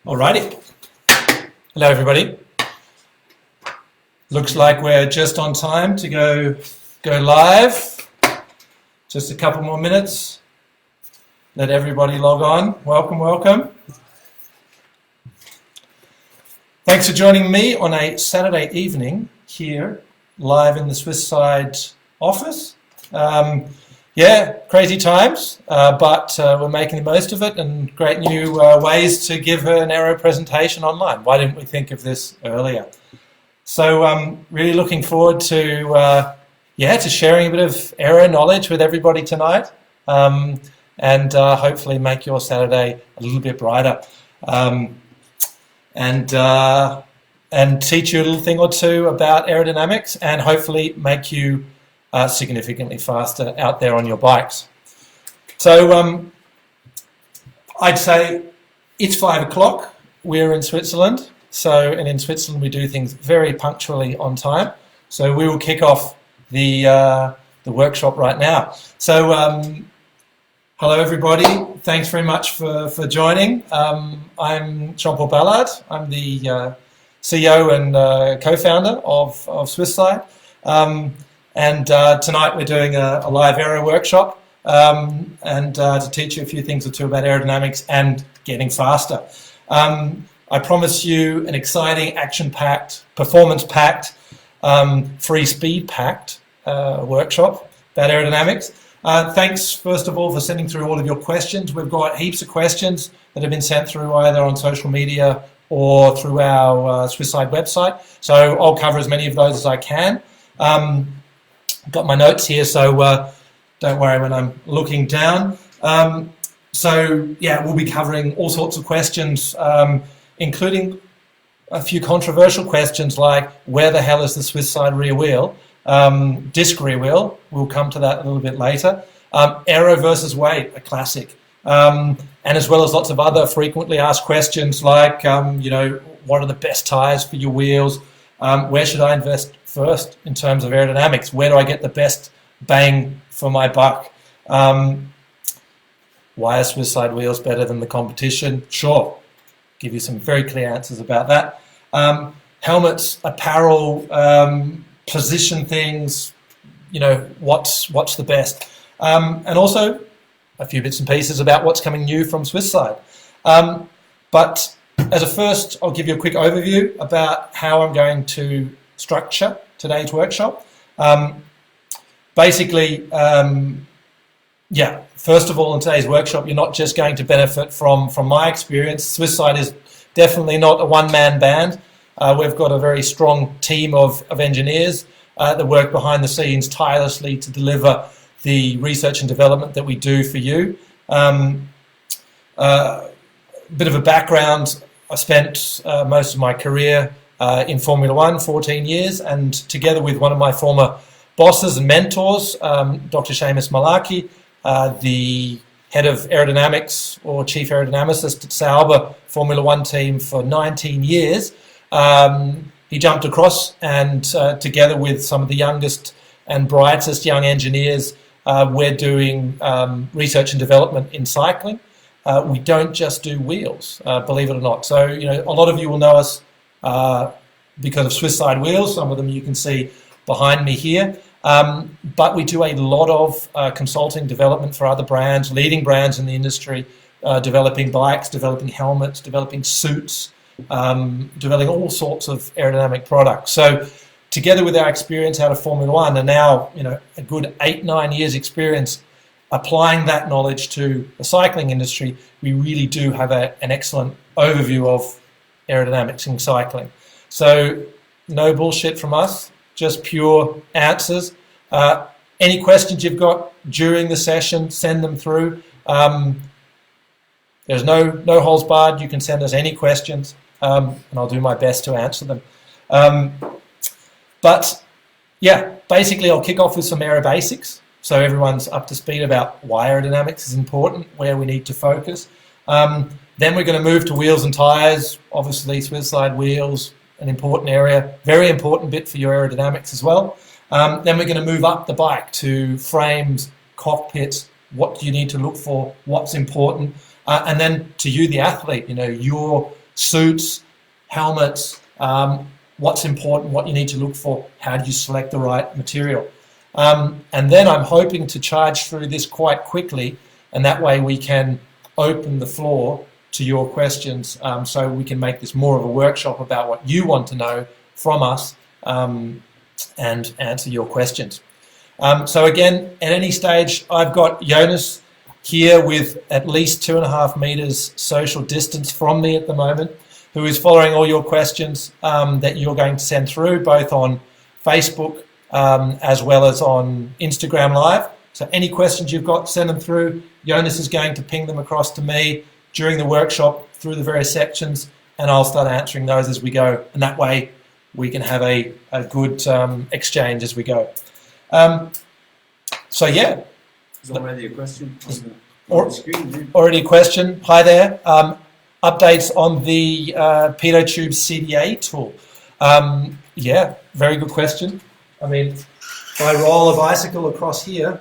Alrighty. Hello, everybody. Looks like we're just on time to go live. Just a couple more minutes. Let everybody log on. Welcome, welcome. Thanks for joining me on a Saturday evening here, live in the Swiss Side office. Yeah, crazy times, but we're making the most of it, and great new ways to give an Aero presentation online. Why didn't we think of this earlier? So really looking forward to to sharing a bit of Aero knowledge with everybody tonight, and hopefully make your Saturday a little bit brighter, and teach you a little thing or two about aerodynamics, and hopefully make you significantly faster out there on your bikes. So I'd say it's 5 o'clock. We're in Switzerland, and in Switzerland we do things very punctually on time. So we will kick off the workshop right now. So hello everybody. Thanks very much for joining. I'm Jean-Paul Ballard. I'm the CEO and co-founder of Swiss Side. And tonight we're doing a live Aero workshop to teach you a few things or two about aerodynamics and getting faster. I promise you an exciting, action-packed, performance-packed, free speed-packed workshop about aerodynamics. Thanks, first of all, for sending through all of your questions. We've got heaps of questions that have been sent through either on social media or through our Swiss Side website. So I'll cover as many of those as I can. Got my notes here, so don't worry when I'm looking down. We'll be covering all sorts of questions, including a few controversial questions like where the hell is the Swiss Side rear wheel? Disc rear wheel, we'll come to that a little bit later. Aero versus weight, a classic. And as well as lots of other frequently asked questions like, what are the best tyres for your wheels? Where should I invest first in terms of aerodynamics? Where do I get the best bang for my buck? Why are Swiss Side wheels better than the competition? Sure, give you some very clear answers about that. Helmets, apparel, position things, what's the best? And also a few bits and pieces about what's coming new from Swiss Side. But as a first, I'll give you a quick overview about how I'm going to structure today's workshop. First of all, in today's workshop, you're not just going to benefit from my experience. Swiss Side is definitely not a one-man band. We've got a very strong team of engineers that work behind the scenes tirelessly to deliver the research and development that we do for you. Bit of a background, I spent most of my career in Formula One, 14 years, and together with one of my former bosses and mentors, Dr. Seamus Malaki, the head of aerodynamics or chief aerodynamicist at Sauber Formula One team for 19 years, he jumped across and together with some of the youngest and brightest young engineers, we're doing research and development in cycling. We don't just do wheels, believe it or not. So, a lot of you will know us because of Swiss Side wheels. Some of them you can see behind me here. But we do a lot of consulting development for other brands, leading brands in the industry, developing bikes, developing helmets, developing suits, developing all sorts of aerodynamic products. So together with our experience out of Formula One and now, a good 8-9 years experience applying that knowledge to the cycling industry, we really do have an excellent overview of aerodynamics in cycling. So no bullshit from us, just pure answers. Any questions you've got during the session, send them through. There's no holes barred. You can send us any questions, and I'll do my best to answer them. Basically I'll kick off with some Aero basics, so everyone's up to speed about why aerodynamics is important, where we need to focus. Then we're going to move to wheels and tyres. Obviously, Swiss Side wheels, an important area, very important bit for your aerodynamics as well. Then we're going to move up the bike to frames, cockpits, what do you need to look for, what's important, and then to you, the athlete, your suits, helmets, what's important, what you need to look for, how do you select the right material. And then I'm hoping to charge through this quite quickly, and that way we can open the floor to your questions, so we can make this more of a workshop about what you want to know from us, and answer your questions. So again, at any stage, I've got Jonas here with at least 2.5 meters social distance from me at the moment, who is following all your questions that you're going to send through, both on Facebook as well as on Instagram Live. So any questions you've got, send them through. Jonas is going to ping them across to me during the workshop through the various sections, and I'll start answering those as we go. And that way we can have a good exchange as we go. So yeah. There's already a question on the screen. Already a question. Hi there. Updates on the pitot tube CDA tool. Yeah, very good question. I mean, if I roll a bicycle across here,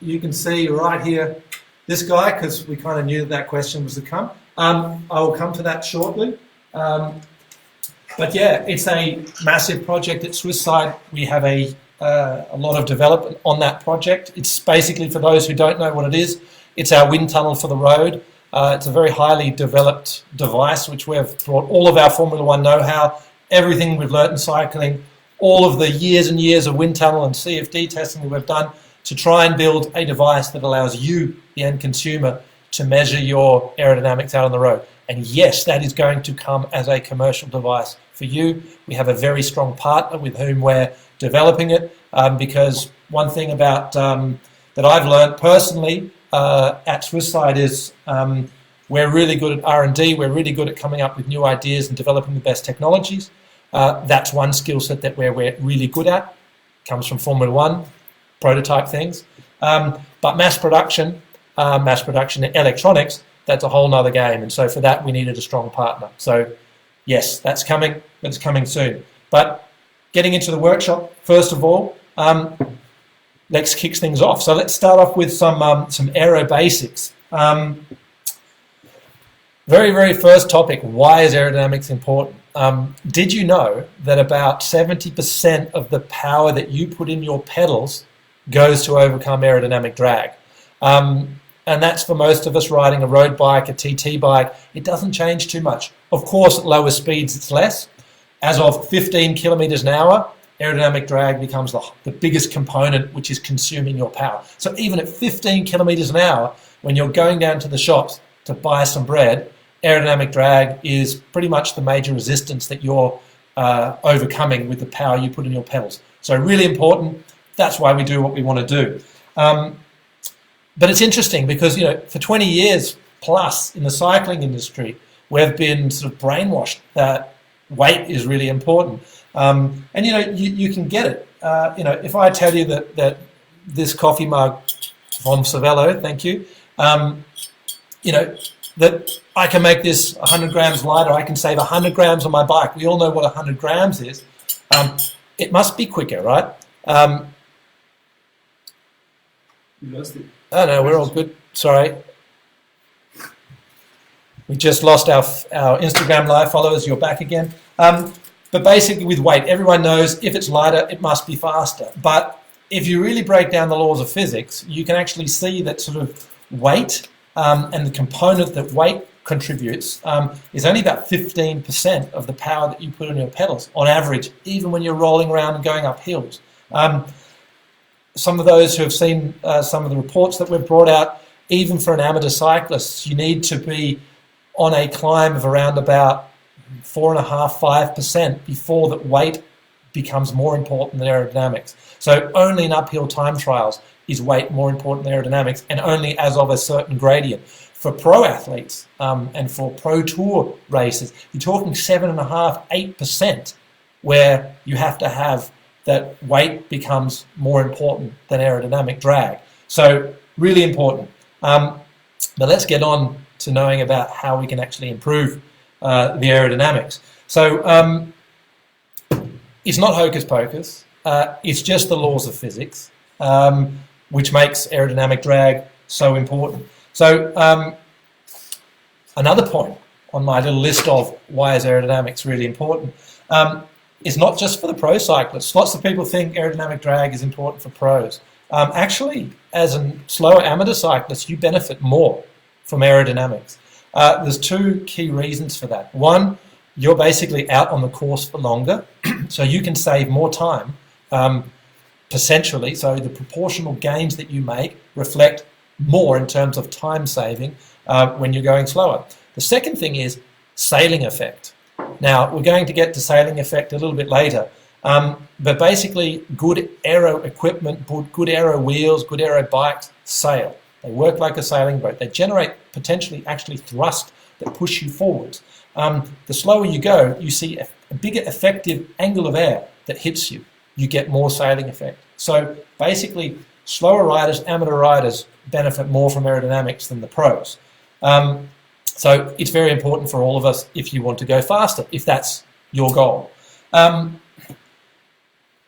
you can see right here this guy, because we kind of knew that question was to come. I will come to that shortly. But yeah, it's a massive project at Swiss side. We have a lot of development on that project. It's basically, for those who don't know what it is, it's our wind tunnel for the road. It's a very highly developed device, which we've brought all of our Formula One know-how, everything we've learnt in cycling, all of the years and years of wind tunnel and CFD testing that we've done to try and build a device that allows you, the end consumer, to measure your aerodynamics out on the road. And yes, that is going to come as a commercial device for you. We have a very strong partner with whom we're developing it, because one thing about that I've learned personally at Swisside is we're really good at R&D. We're really good at coming up with new ideas and developing the best technologies. That's one skill set that we're really good at. Comes from Formula One, prototype things. But mass production in electronics, that's a whole nother game. And so for that, we needed a strong partner. So yes, that's coming, but it's coming soon. But getting into the workshop, first of all, let's kick things off. So let's start off with some Aero basics. Very, very first topic, why is aerodynamics important? Did you know that about 70% of the power that you put in your pedals goes to overcome aerodynamic drag? And that's for most of us riding a road bike, a TT bike. It doesn't change too much. Of course, at lower speeds, it's less. As of 15 kilometers an hour, aerodynamic drag becomes the biggest component, which is consuming your power. So even at 15 kilometers an hour, when you're going down to the shops to buy some bread, aerodynamic drag is pretty much the major resistance that you're overcoming with the power you put in your pedals. So really important. That's why we do what we want to do. But it's interesting because, you know, for 20 years plus in the cycling industry, we've been sort of brainwashed that weight is really important. And, you know, you can get it. You know, if I tell you that this coffee mug from Cervelo, thank you, you know, that I can make this 100 grams lighter, I can save 100 grams on my bike. We all know what 100 grams is. It must be quicker, right? You lost it. Oh no, we're all good. Sorry. We just lost our Instagram Live followers. You're back again. But basically with weight, everyone knows if it's lighter, it must be faster. But if you really break down the laws of physics, you can actually see that sort of weight and the component that weight contributes is only about 15% of the power that you put on your pedals on average, even when you're rolling around and going up hills. Some of those who have seen some of the reports that we've brought out, even for an amateur cyclist, you need to be on a climb of around about 4.5–5% before that weight becomes more important than aerodynamics. So only in uphill time trials is weight more important than aerodynamics, and only as of a certain gradient. For pro athletes and for pro tour races, you're talking 7.5–8%, where you have to have that weight becomes more important than aerodynamic drag. So really important. But let's get on to knowing about how we can actually improve the aerodynamics. So it's not hocus pocus. It's just the laws of physics, which makes aerodynamic drag so important. So Another point on my little list of why is aerodynamics really important is not just for the pro cyclists. Lots of people think aerodynamic drag is important for pros. Actually, as a slower amateur cyclist, you benefit more from aerodynamics. There's two key reasons for that. One, you're basically out on the course for longer, so you can save more time percentually, so the proportional gains that you make reflect more in terms of time saving when you're going slower. The second thing is sailing effect. Now, we're going to get to sailing effect a little bit later, but basically good aero equipment, good aero wheels, good aero bikes sail. They work like a sailing boat. They generate potentially actually thrust that push you forwards. The slower you go, you see a bigger effective angle of air that hits you. You get more sailing effect. So basically, slower riders, amateur riders, benefit more from aerodynamics than the pros. So it's very important for all of us if you want to go faster, if that's your goal.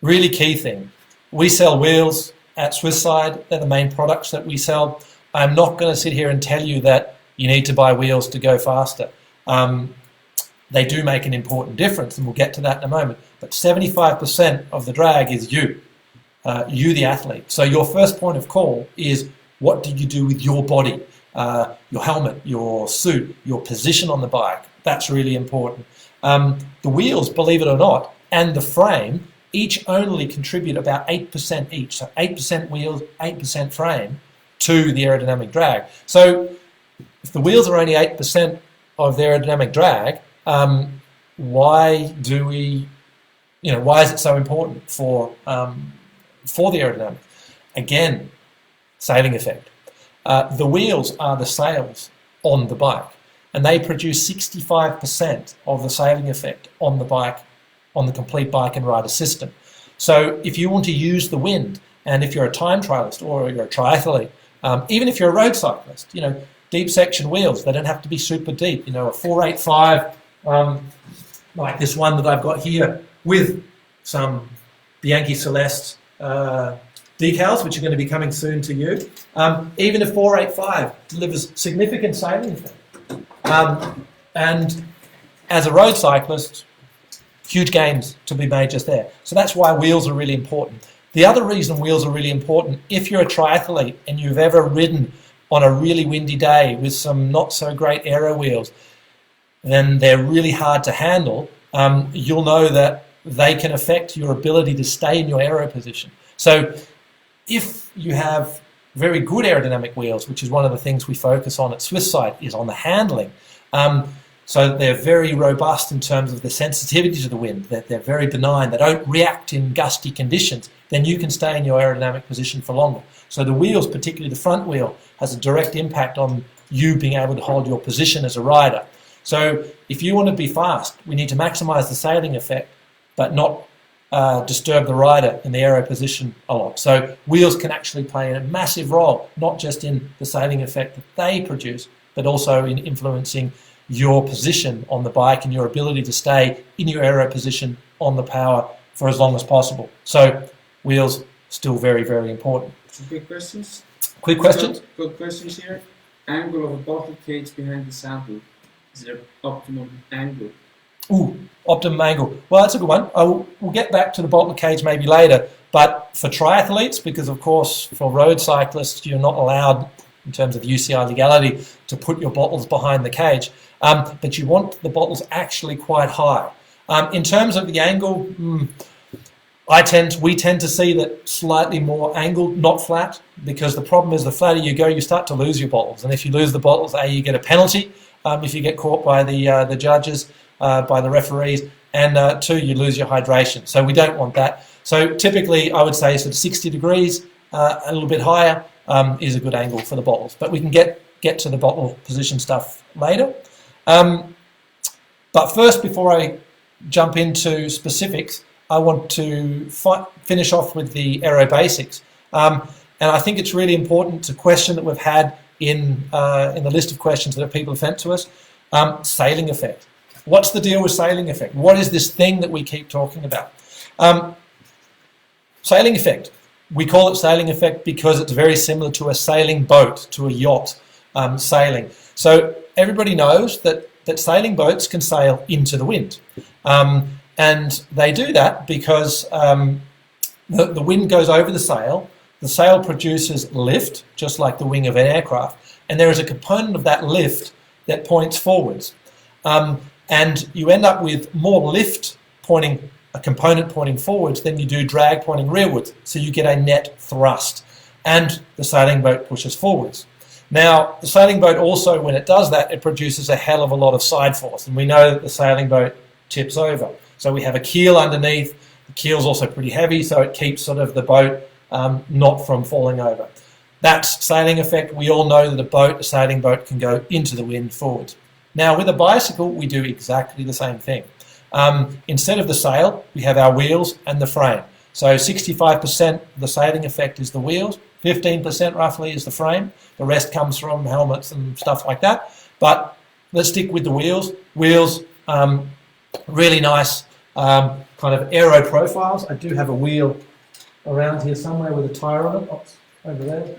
Really key thing, we sell wheels at Swisside. They're the main products that we sell. I'm not going to sit here and tell you that you need to buy wheels to go faster. They do make an important difference, and we'll get to that in a moment. But 75% of the drag is you the athlete. So your first point of call is, what do you do with your body? Your helmet, your suit, your position on the bike. That's really important. The wheels, believe it or not, and the frame each only contribute about 8% each. So 8% wheels, 8% frame to the aerodynamic drag. So if the wheels are only 8% of the aerodynamic drag, why is it so important for the aerodynamic? Again, sailing effect. The wheels are the sails on the bike, and they produce 65% of the sailing effect on the bike, on the complete bike and rider system. So if you want to use the wind, and if you're a time trialist or you're a triathlete, even if you're a road cyclist, deep section wheels, they don't have to be super deep. A 485, like this one that I've got here, with some Bianchi Celeste decals, which are going to be coming soon to you. Even a 485 delivers significant sailing effect. And as a road cyclist, huge gains to be made just there. So that's why wheels are really important. The other reason wheels are really important, if you're a triathlete and you've ever ridden on a really windy day with some not so great aero wheels, then they're really hard to handle. You'll know that they can affect your ability to stay in your aero position. So if you have very good aerodynamic wheels, which is one of the things we focus on at Swisside, is on the handling. So they're very robust in terms of the sensitivity to the wind, that they're very benign, they don't react in gusty conditions, then you can stay in your aerodynamic position for longer. So the wheels, particularly the front wheel, has a direct impact on you being able to hold your position as a rider. So if you want to be fast, we need to maximize the sailing effect, but not disturb the rider in the aero position a lot. So wheels can actually play a massive role, not just in the sailing effect that they produce, but also in influencing your position on the bike and your ability to stay in your aero position on the power for as long as possible. So wheels, still very, very important. Some quick questions? Quick questions? Good questions here. Angle of a bottle cage behind the saddle. Is there optimum angle? Ooh, optimum angle. Well, that's a good one. We'll get back to the bottle cage maybe later. But for triathletes, because of course for road cyclists you're not allowed, in terms of UCI legality, to put your bottles behind the cage. But you want the bottles actually quite high. In terms of the angle, we tend to see that slightly more angled, not flat, because the problem is the flatter you go, you start to lose your bottles. And if you lose the bottles, A, you get a penalty if you get caught by the judges, by the referees, and 2, you lose your hydration. So we don't want that. So typically, I would say sort of 60 degrees, a little bit higher, is a good angle for the bottles. But we can get to the bottle position stuff later. But first, before I jump into specifics, I want to finish off with the Aero Basics. And I think it's really important, a question that we've had in the list of questions that people have sent to us, sailing effect. What's the deal with sailing effect? What is this thing that we keep talking about? Sailing effect. We call it sailing effect because it's very similar to a sailing boat, to a yacht. sailing. So everybody knows that sailing boats can sail into the wind. And they do that because the wind goes over the sail produces lift, just like the wing of an aircraft, and there is a component of that lift that points forwards. And you end up with more lift a component pointing forwards than you do drag pointing rearwards, so you get a net thrust, and the sailing boat pushes forwards. Now, the sailing boat also, when it does that, it produces a hell of a lot of side force, and we know that the sailing boat tips over. So we have a keel underneath. The keel's also pretty heavy, so it keeps sort of the boat not from falling over. That's sailing effect. We all know that a sailing boat can go into the wind forwards. Now, with a bicycle, we do exactly the same thing. Instead of the sail, we have our wheels and the frame. So 65% of the sailing effect is the wheels, 15% roughly is the frame. The rest comes from helmets and stuff like that. But let's stick with the wheels. Wheels, really nice kind of aero profiles. I do have a wheel around here somewhere with a tyre on it. Oops, over there.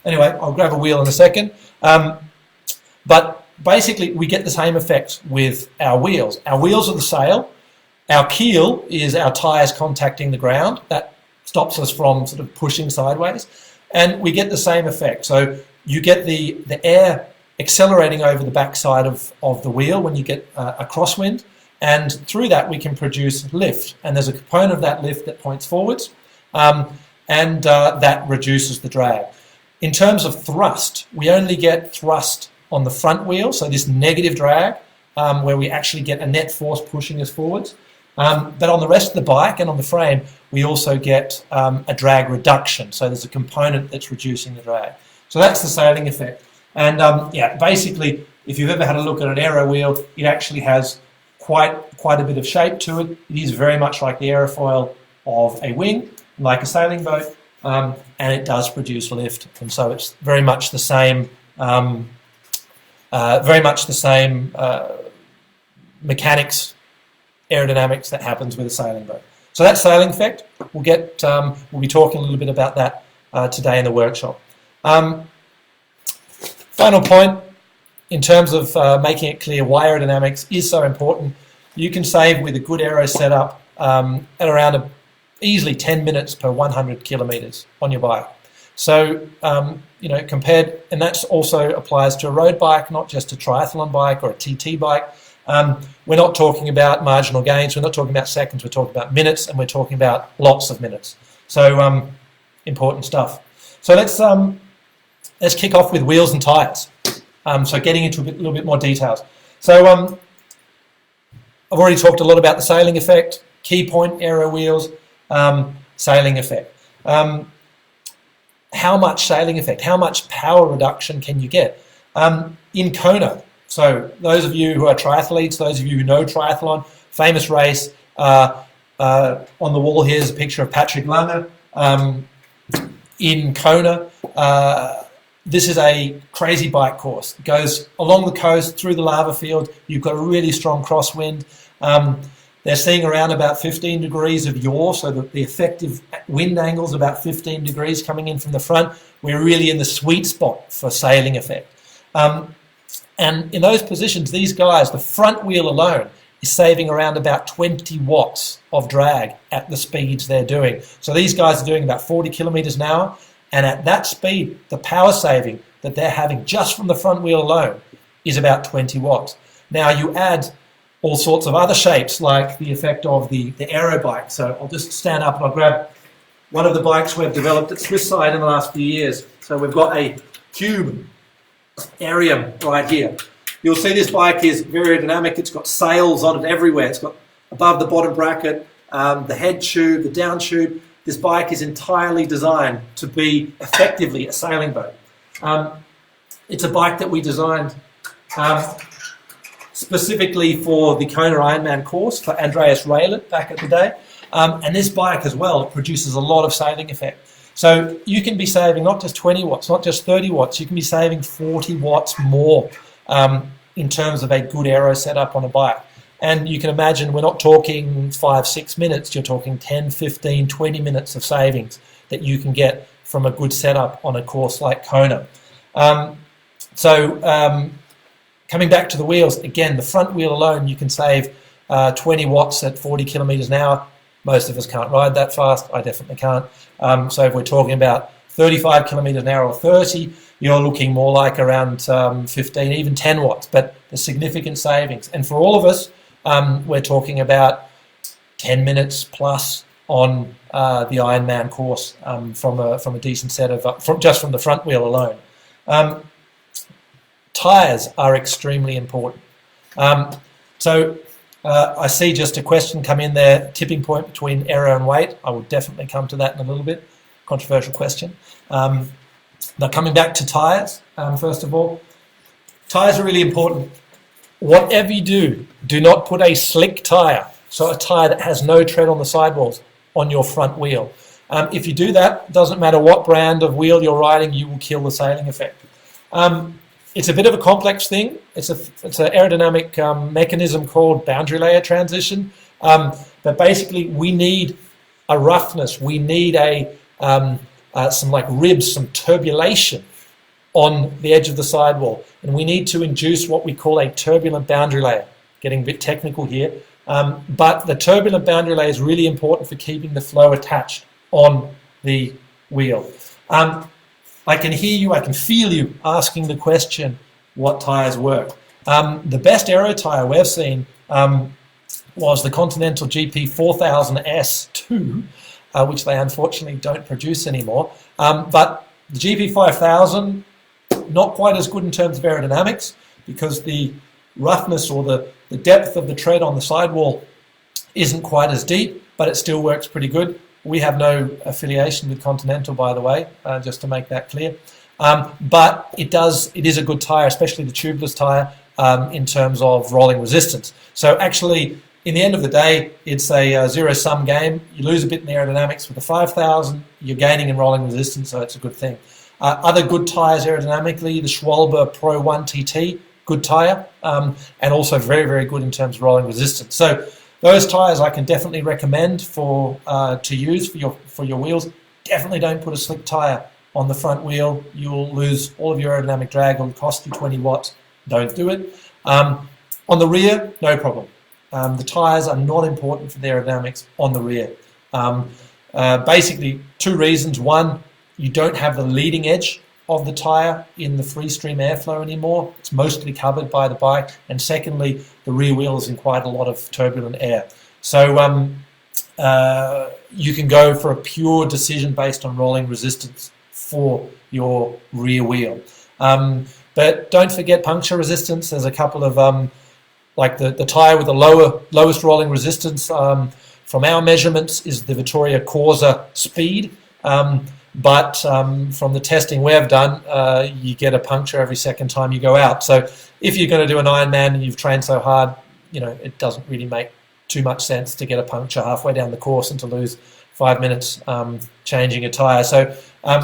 Anyway, I'll grab a wheel in a second. But basically, we get the same effect with our wheels. Our wheels are the sail. Our keel is our tyres contacting the ground. That stops us from sort of pushing sideways. And we get the same effect. So you get the air accelerating over the backside of the wheel when you get a crosswind. And through that, we can produce lift. And there's a component of that lift that points forwards. And that reduces the drag. In terms of thrust, we only get thrust on the front wheel, so this negative drag, where we actually get a net force pushing us forwards. But on the rest of the bike and on the frame, we also get a drag reduction. So there's a component that's reducing the drag. So that's the sailing effect. And yeah, basically, if you've ever had a look at an aero wheel, it actually has quite a bit of shape to it. It is very much like the aerofoil of a wing, like a sailing boat, and it does produce lift. And so it's very much the same. Mechanics, aerodynamics that happens with a sailing boat. So that's sailing effect. We'll be talking a little bit about that today in the workshop. Final point, in terms of making it clear why aerodynamics is so important, you can save with a good aero setup at around easily 10 minutes per 100 kilometers on your bike. So, compared, and that also applies to a road bike, not just a triathlon bike or a TT bike. We're not talking about marginal gains, we're not talking about seconds, we're talking about minutes, and we're talking about lots of minutes. So, important stuff. So let's kick off with wheels and tyres. So getting into a little bit more details. So I've already talked a lot about the sailing effect, key point aero wheels, sailing effect. How much sailing effect, how much power reduction can you get? In Kona, so those of you who are triathletes, those of you who know triathlon, famous race, on the wall here is a picture of Patrick Lange in Kona. This is a crazy bike course. It goes along the coast, through the lava field. You've got a really strong crosswind. They're seeing around about 15 degrees of yaw, so that the effective wind angle is about 15 degrees coming in from the front. We're really in the sweet spot for sailing effect. And in those positions, these guys, the front wheel alone, is saving around about 20 watts of drag at the speeds they're doing. So these guys are doing about 40 kilometers an hour, and at that speed, the power saving that they're having just from the front wheel alone is about 20 watts. Now you add all sorts of other shapes, like the effect of the aero bike. So I'll just stand up and I'll grab one of the bikes we've developed at Swisside in the last few years. So we've got a cube Aerium right here. You'll see this bike is very aerodynamic. It's got sails on it everywhere. It's got above the bottom bracket, the head tube, the down tube. This bike is entirely designed to be effectively a sailing boat. It's a bike that we designed specifically for the Kona Ironman course for Andreas Raylett back at the day. And this bike as well produces a lot of sailing effect. So you can be saving not just 20 watts, not just 30 watts, you can be saving 40 watts more in terms of a good aero setup on a bike. And you can imagine we're not talking 5-6 minutes, you're talking 10, 15, 20 minutes of savings that you can get from a good setup on a course like Kona. So coming back to the wheels, again, the front wheel alone, you can save 20 watts at 40 kilometers an hour. Most of us can't ride that fast. I definitely can't. So if we're talking about 35 kilometers an hour or 30, you're looking more like around 15, even 10 watts, but the significant savings. And for all of us, we're talking about 10 minutes plus on the Ironman course from a decent set of, just from the front wheel alone. Tyres are extremely important. So I see just a question come in there, tipping point between aero and weight. I will definitely come to that in a little bit. Controversial question. Now coming back to tyres, first of all, tyres are really important. Whatever you do, do not put a slick tyre, so a tyre that has no tread on the sidewalls, on your front wheel. If you do that, doesn't matter what brand of wheel you're riding, you will kill the sailing effect. It's a bit of a complex thing. It's an aerodynamic mechanism called boundary layer transition. But basically, we need a roughness. We need some like ribs, some turbulation on the edge of the sidewall. And we need to induce what we call a turbulent boundary layer. Getting a bit technical here. But the turbulent boundary layer is really important for keeping the flow attached on the wheel. I can hear you, I can feel you asking the question, what tyres work? The best aero tyre we've seen was the Continental GP 4000S2, which they unfortunately don't produce anymore. But the GP 5000, not quite as good in terms of aerodynamics, because the roughness or the depth of the tread on the sidewall isn't quite as deep, but it still works pretty good. We have no affiliation with Continental, by the way, just to make that clear. But it is a good tyre, especially the tubeless tyre, in terms of rolling resistance. So actually, in the end of the day, it's a zero-sum game. You lose a bit in aerodynamics with the 5000, you're gaining in rolling resistance, so it's a good thing. Other good tyres aerodynamically, the Schwalbe Pro 1 TT, good tyre, and also very, very good in terms of rolling resistance. So those tyres I can definitely recommend to use for your wheels. Definitely don't put a slick tyre on the front wheel. You'll lose all of your aerodynamic drag. It'll cost you 20 watts. Don't do it. On the rear, no problem. The tyres are not important for the aerodynamics on the rear. Basically, two reasons. One, you don't have the leading edge of the tyre in the free stream airflow anymore. It's mostly covered by the bike. And secondly, the rear wheel is in quite a lot of turbulent air. So you can go for a pure decision based on rolling resistance for your rear wheel. But don't forget puncture resistance. There's a couple of, like the tyre with the lowest rolling resistance from our measurements is the Vittoria Corsa Speed. But from the testing we've done, you get a puncture every second time you go out. So if you're going to do an Ironman and you've trained so hard, it doesn't really make too much sense to get a puncture halfway down the course and to lose 5 minutes changing a tyre. So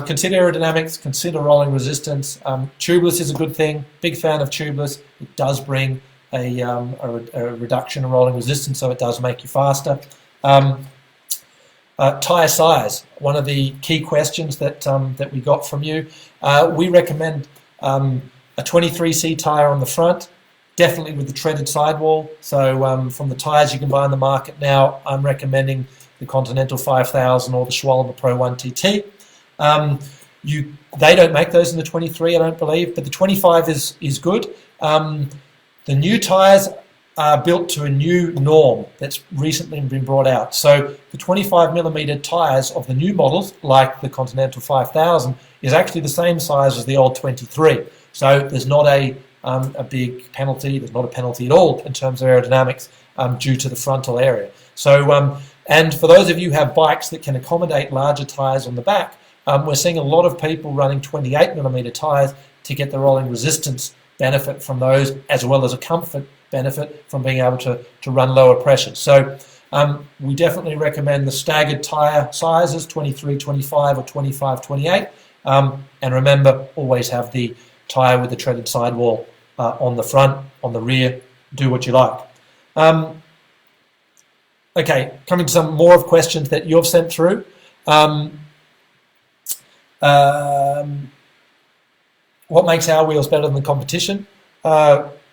consider aerodynamics, consider rolling resistance. Tubeless is a good thing. Big fan of tubeless. It does bring a reduction in rolling resistance, so it does make you faster. Tyre size, one of the key questions that we got from you. We recommend a 23C tyre on the front, definitely with the treaded sidewall. So from the tyres you can buy on the market now, I'm recommending the Continental 5000 or the Schwalbe Pro 1 TT. They don't make those in the 23, I don't believe, but the 25 is good. The new tyres are built to a new norm that's recently been brought out. So the 25mm tyres of the new models, like the Continental 5000, is actually the same size as the old 23. So there's not a big penalty. There's not a penalty at all in terms of aerodynamics due to the frontal area. So and for those of you who have bikes that can accommodate larger tyres on the back, we're seeing a lot of people running 28mm tyres to get the rolling resistance benefit from those, as well as a comfort benefit from being able to run lower pressures. So we definitely recommend the staggered tyre sizes, 23, 25 or 25, 28. And remember, always have the tyre with the treaded sidewall on the front, on the rear, do what you like. Okay, coming to some more of questions that you've sent through. What makes our wheels better than the competition?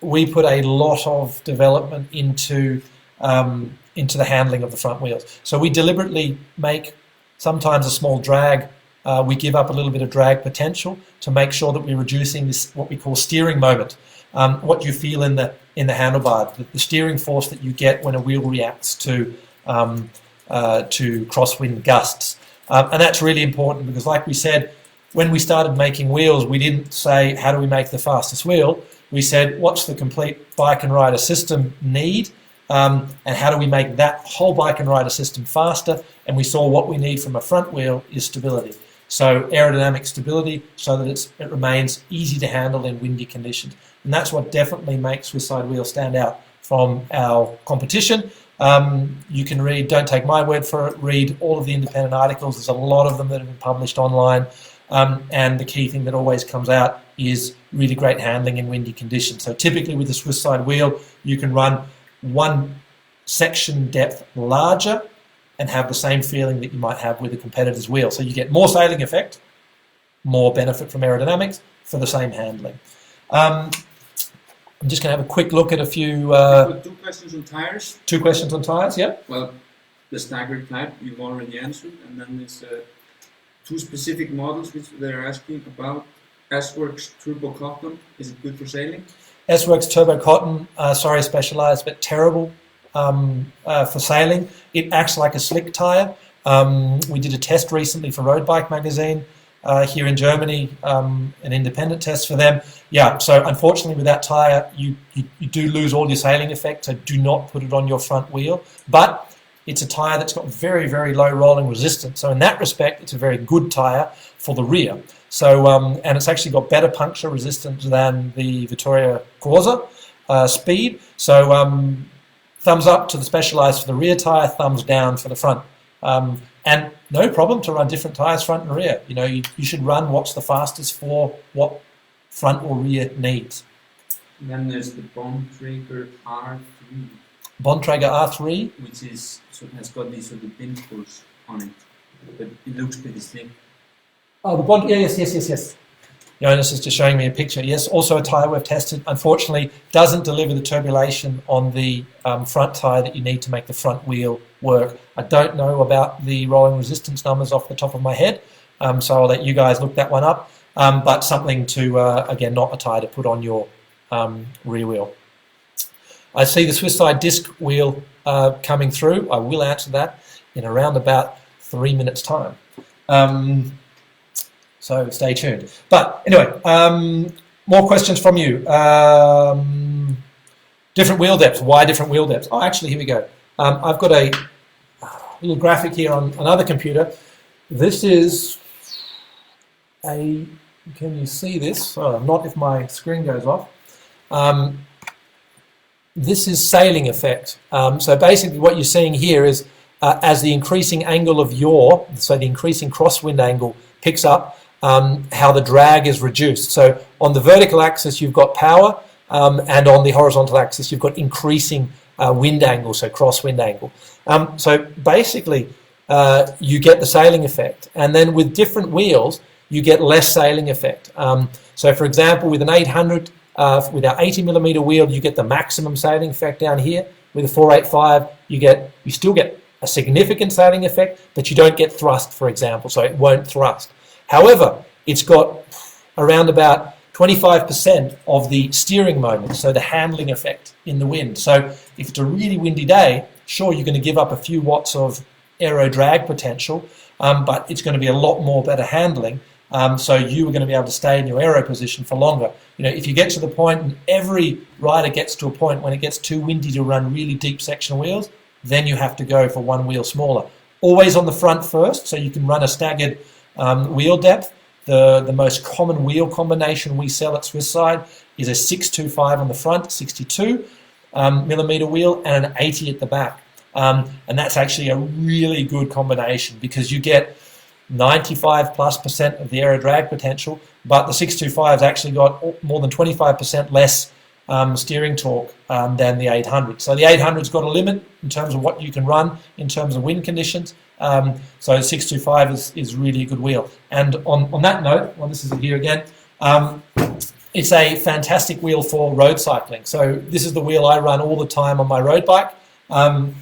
We put a lot of development into the handling of the front wheels. So we deliberately make sometimes a small drag. We give up a little bit of drag potential to make sure that we're reducing this, what we call steering moment. What you feel in the handlebar, the steering force that you get when a wheel reacts to crosswind gusts. And that's really important because, like we said, when we started making wheels, we didn't say, how do we make the fastest wheel? We said, what's the complete bike and rider system need? And how do we make that whole bike and rider system faster? And we saw what we need from a front wheel is stability. So aerodynamic stability so that it remains easy to handle in windy conditions. And that's what definitely makes Swiss side wheels stand out from our competition. You can read, don't take my word for it, read all of the independent articles. There's a lot of them that have been published online. And the key thing that always comes out is really great handling in windy conditions. So typically with the Swiss side wheel, you can run one section depth larger and have the same feeling that you might have with a competitor's wheel. So you get more sailing effect, more benefit from aerodynamics for the same handling. I'm just going to have a quick look at a few... Two questions on tyres. Two questions on tyres, yeah. Well, the staggered type you've already answered, and then there's two specific models which they're asking about. S-Works Turbo Cotton, is it good for sailing? S-Works Turbo Cotton, sorry Specialized, but terrible for sailing. It acts like a slick tyre. We did a test recently for Road Bike magazine here in Germany, an independent test for them. Yeah, so unfortunately with that tyre, you do lose all your sailing effect, so do not put it on your front wheel. But it's a tyre that's got very, very low rolling resistance. So in that respect, it's a very good tyre for the rear. So, and it's actually got better puncture resistance than the Vittoria Corsa Speed. So thumbs up to the Specialized for the rear tyre, thumbs down for the front. And no problem to run different tyres front and rear. You know, you should run what's the fastest for what front or rear needs. And then there's the Bontrager R3. Bontrager R3, which is has got these sort of pinnacles on it, but it looks pretty slick. Oh, the Bond, yeah, yes. Jonas is just showing me a picture. Yes, also a tyre we've tested. Unfortunately, doesn't deliver the turbulation on the front tyre that you need to make the front wheel work. I don't know about the rolling resistance numbers off the top of my head, so I'll let you guys look that one up. But something to, again, not a tyre to put on your rear wheel. I see the Swiss side disc wheel coming through. I will answer that in around about 3 minutes' time. So stay tuned. But anyway, more questions from you. Different wheel depths. Why different wheel depths? Oh, actually, here we go. I've got a little graphic here on another computer. This is a... Can you see this? Oh, not if my screen goes off. This is sailing effect. So basically what you're seeing here is as the increasing angle of yaw, so the increasing crosswind angle picks up, how the drag is reduced. So on the vertical axis you've got power, and on the horizontal axis you've got increasing wind angle, so crosswind angle. So basically you get the sailing effect, and then with different wheels you get less sailing effect. So for example, with an 800, with our 80mm wheel, you get the maximum sailing effect down here. With a 485, you still get a significant sailing effect, but you don't get thrust, for example, so it won't thrust. However, it's got around about 25% of the steering moment, so the handling effect in the wind. So if it's a really windy day, sure, you're going to give up a few watts of aero drag potential, but it's going to be a lot more better handling. So you are going to be able to stay in your aero position for longer. You know, if you get to the point, and every rider gets to a point when it gets too windy to run really deep section wheels, then you have to go for one wheel smaller. Always on the front first, so you can run a staggered wheel depth. The most common wheel combination we sell at Swiss side is a 625 on the front, 62 millimeter wheel, and an 80 at the back. And that's actually a really good combination because you get 95+% of the aero drag potential, but the 625's actually got more than 25% less steering torque than the 800. So the 800's got a limit in terms of what you can run in terms of wind conditions. So 625 is really a good wheel. And on that note, well, this is it here again, it's a fantastic wheel for road cycling. So this is the wheel I run all the time on my road bike, and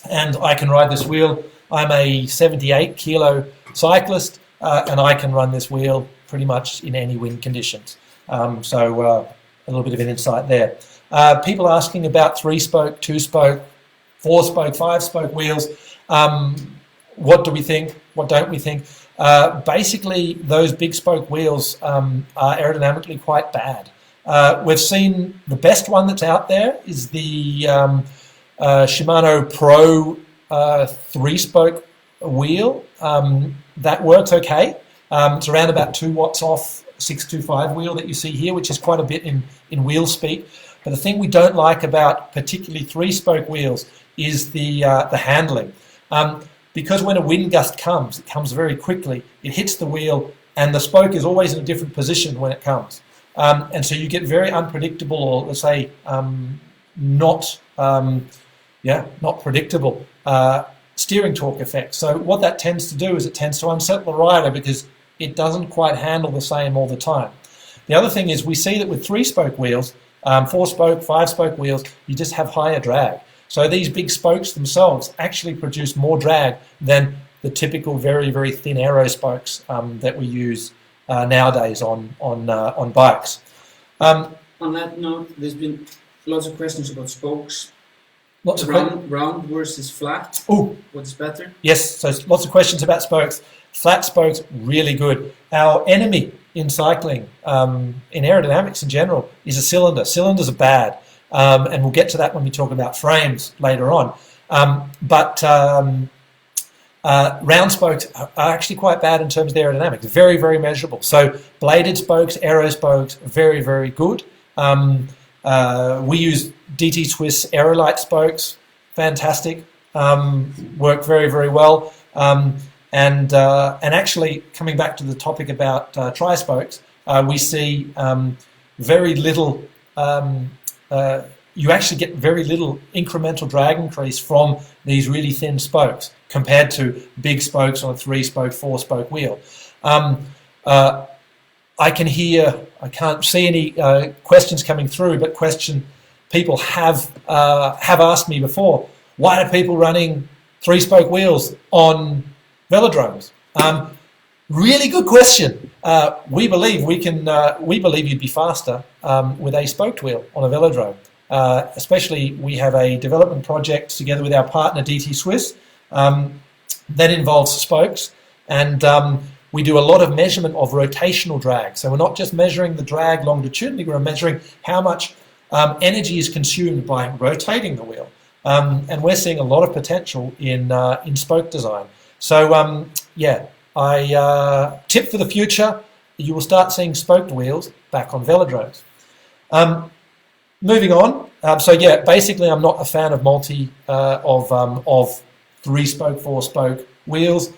I can ride this wheel. I'm a 78 kilo cyclist, and I can run this wheel pretty much in any wind conditions. So a little bit of an insight there. People asking about 3-spoke, 2-spoke, 4-spoke, 5-spoke wheels. What do we think? What don't we think? Basically, those big spoke wheels are aerodynamically quite bad. We've seen the best one that's out there is the Shimano Pro 3-spoke wheel. That works okay. It's around about 2 watts off 625 wheel that you see here, which is quite a bit in wheel speed. But the thing we don't like about particularly 3-spoke wheels is the handling. Because when a wind gust comes, it comes very quickly, it hits the wheel, and the spoke is always in a different position when it comes. And so you get very unpredictable, or let's say not predictable steering torque effects. So what that tends to do is it tends to unsettle the rider because it doesn't quite handle the same all the time. The other thing is we see that with 3-spoke wheels, 4-spoke, 5-spoke wheels, you just have higher drag. So these big spokes themselves actually produce more drag than the typical very, very thin aero spokes that we use nowadays on bikes. On that note, there's been lots of questions about spokes. Round versus flat. Oh, what's better? Yes, so lots of questions about spokes. Flat spokes, really good. Our enemy in cycling, in aerodynamics in general, is a cylinder. Cylinders are bad. And we'll get to that when we talk about frames later on. But round spokes are actually quite bad in terms of aerodynamics. Very, very measurable. So bladed spokes, aero spokes, very, very good. We use DT Swiss Aerolite spokes, fantastic. Work very, very well. And actually, coming back to the topic about tri-spokes, we see very little. You actually get very little incremental drag increase from these really thin spokes compared to big spokes on a 3-spoke, 4-spoke wheel. I can't see any questions coming through, but people have asked me before, why are people running 3-spoke wheels on velodromes? Really good question. We believe you'd be faster with a spoked wheel on a velodrome. Especially, we have a development project together with our partner DT Swiss that involves spokes, and we do a lot of measurement of rotational drag. So we're not just measuring the drag longitudinally; we're measuring how much energy is consumed by rotating the wheel, and we're seeing a lot of potential in spoke design. So I tip for the future: you will start seeing spoked wheels back on velodromes. Moving on, basically I'm not a fan of of 3-spoke, 4-spoke wheels.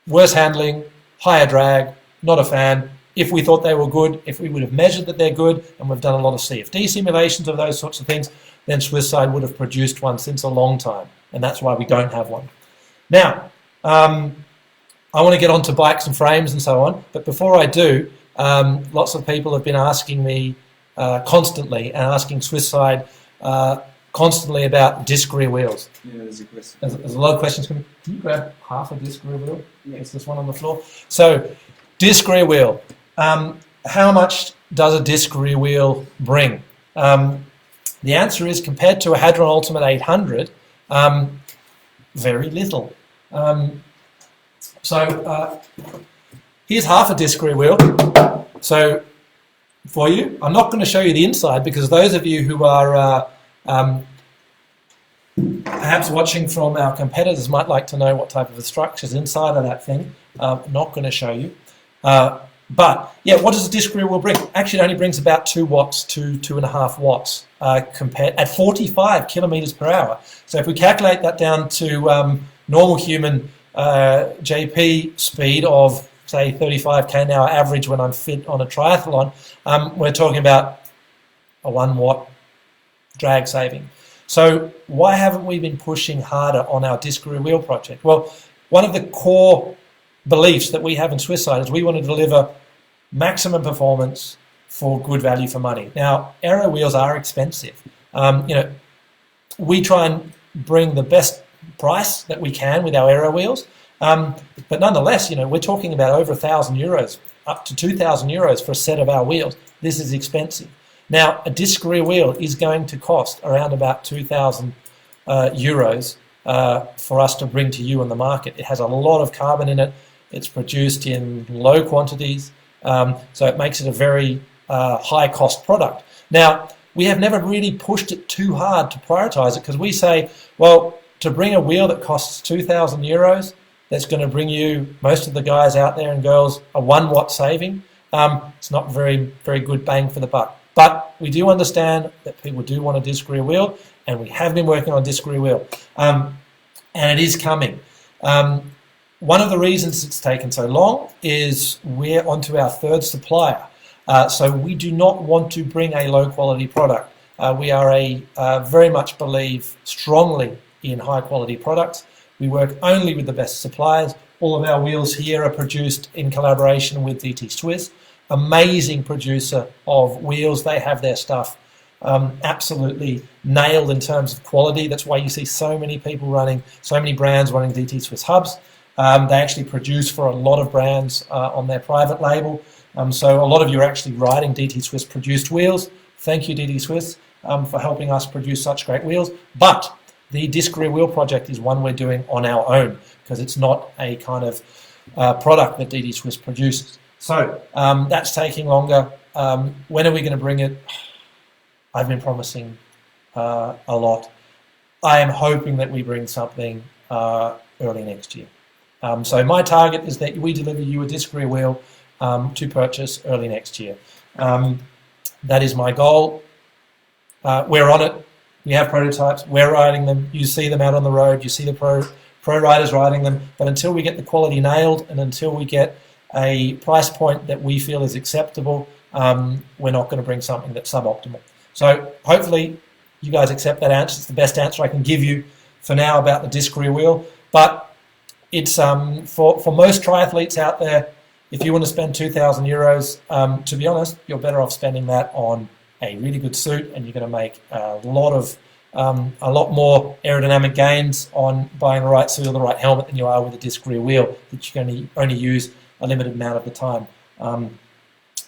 Worse handling, higher drag, not a fan. If we thought they were good, if we would have measured that they're good, and we've done a lot of CFD simulations of those sorts of things, then Swisside would have produced one since a long time, and that's why we don't have one. Now, I want to get on to bikes and frames and so on, but before I do, lots of people have been asking me constantly and asking Swisside constantly about disc rear wheels. Yeah, there's a question. There's a lot of questions coming. Can you grab half a disc rear wheel? Yes. There's one on the floor. So, disc rear wheel. How much does a disc rear wheel bring? The answer is, compared to a Hadron Ultimate 800, very little. Here's half a disc rear wheel. So, for you, I'm not going to show you the inside because those of you who are perhaps watching from our competitors might like to know what type of a structure is inside of that thing. Not going to show you. But yeah, what does a disc rear wheel bring? Actually, it only brings about 2 watts to 2.5 watts compared at 45 kilometers per hour. So if we calculate that down to normal human JP speed of say 35k an hour average when I'm fit on a triathlon, we're talking about a 1 watt drag saving. So why haven't we been pushing harder on our disc rear wheel project? Well, one of the core beliefs that we have in Swisside is we want to deliver maximum performance for good value for money. Now, Aero wheels are expensive. We try and bring the best price that we can with our Aero wheels, but nonetheless, we're talking about over €1,000, up to €2,000 for a set of our wheels. This is expensive. Now, a disc rear wheel is going to cost around about €2,000 for us to bring to you on the market. It has a lot of carbon in it. It's produced in low quantities, so it makes it a very high-cost product. Now, we have never really pushed it too hard to prioritize it, because we say, well, to bring a wheel that costs €2,000, that's going to bring you, most of the guys out there and girls, a 1 watt saving. It's not very, very good bang for the buck. But we do understand that people do want a disc rear wheel, and we have been working on a disc rear wheel, and it is coming. One of the reasons it's taken so long is we're onto our 3rd supplier. So we do not want to bring a low quality product. We are very much believe strongly in high quality products. We work only with the best suppliers. All of our wheels here are produced in collaboration with DT Swiss. Amazing producer of wheels. They have their stuff absolutely nailed in terms of quality. That's why you see so many people running, so many brands running DT Swiss hubs. They actually produce for a lot of brands on their private label. So a lot of you are actually riding DT Swiss produced wheels. Thank you, DT Swiss, for helping us produce such great wheels. But the disc rear wheel project is one we're doing on our own, because it's not a kind of product that DT Swiss produces. So that's taking longer. When are we going to bring it? I've been promising a lot. I am hoping that we bring something early next year. So my target is that we deliver you a disc rear wheel to purchase early next year. That is my goal. We're on it. We have prototypes. We're riding them. You see them out on the road. You see the pro riders riding them. But until we get the quality nailed, and until we get a price point that we feel is acceptable, we're not going to bring something that's suboptimal. So hopefully you guys accept that answer. It's the best answer I can give you for now about the disc rear wheel. But it's for most triathletes out there, if you want to spend €2,000, to be honest, you're better off spending that on a really good suit, and you're going to make a lot more aerodynamic gains on buying the right suit or the right helmet than you are with a disc rear wheel that you can only use a limited amount of the time.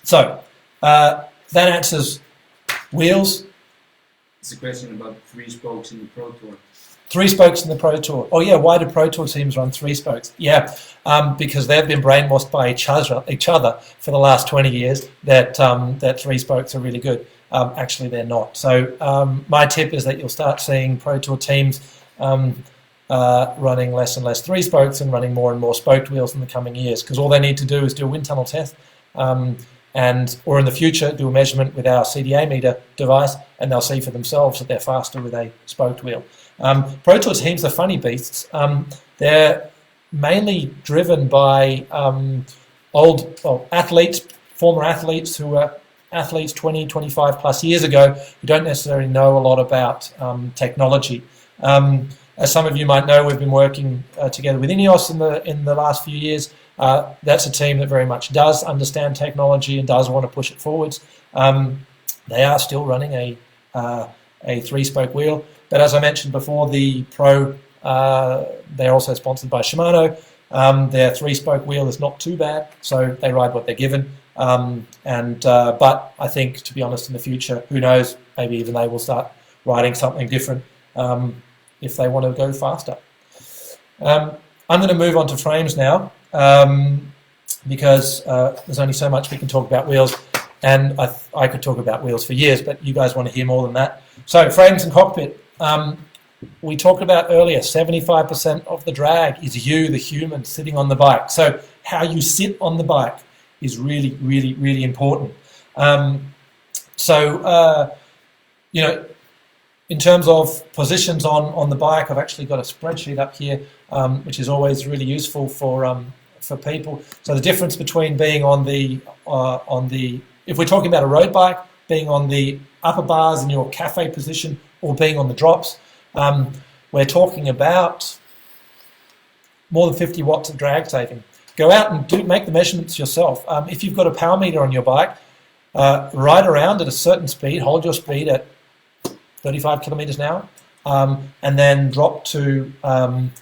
So that answers wheels. It's a question about 3 spokes in the Pro Tour. 3 spokes in the Pro Tour. Oh yeah, why do Pro Tour teams run 3 spokes? Yeah, because they've been brainwashed by each other for the last 20 years that 3 spokes are really good. Actually, they're not. So my tip is that you'll start seeing Pro Tour teams running less and less 3 spokes and running more and more spoked wheels in the coming years, because all they need to do is do a wind tunnel test, or in the future do a measurement with our CDA meter device, and they'll see for themselves that they're faster with a spoked wheel. Pro Tour teams are funny beasts. They're mainly driven by former athletes who were athletes 20, 25 plus years ago, who don't necessarily know a lot about technology. As some of you might know, we've been working together with Ineos in the last few years. That's a team that very much does understand technology and does want to push it forwards. They are still running a 3-spoke wheel, but as I mentioned before, the Pro, they're also sponsored by Shimano. Their 3-spoke wheel is not too bad, so they ride what they're given. But I think, to be honest, in the future, who knows, maybe even they will start riding something different if they want to go faster. I'm going to move on to frames now, because there's only so much we can talk about wheels, and I could talk about wheels for years, but you guys want to hear more than that. So frames and cockpit. We talked about earlier, 75% of the drag is you, the human, sitting on the bike. So how you sit on the bike is really, really, really important. In terms of positions on the bike, I've actually got a spreadsheet up here, which is always really useful for people. So the difference between being on the if we're talking about a road bike, being on the upper bars in your cafe position, or being on the drops, we're talking about more than 50 watts of drag saving. go out and make the measurements yourself. If you've got a power meter on your bike, ride around at a certain speed, hold your speed at 35 kilometers an hour, and then drop to, and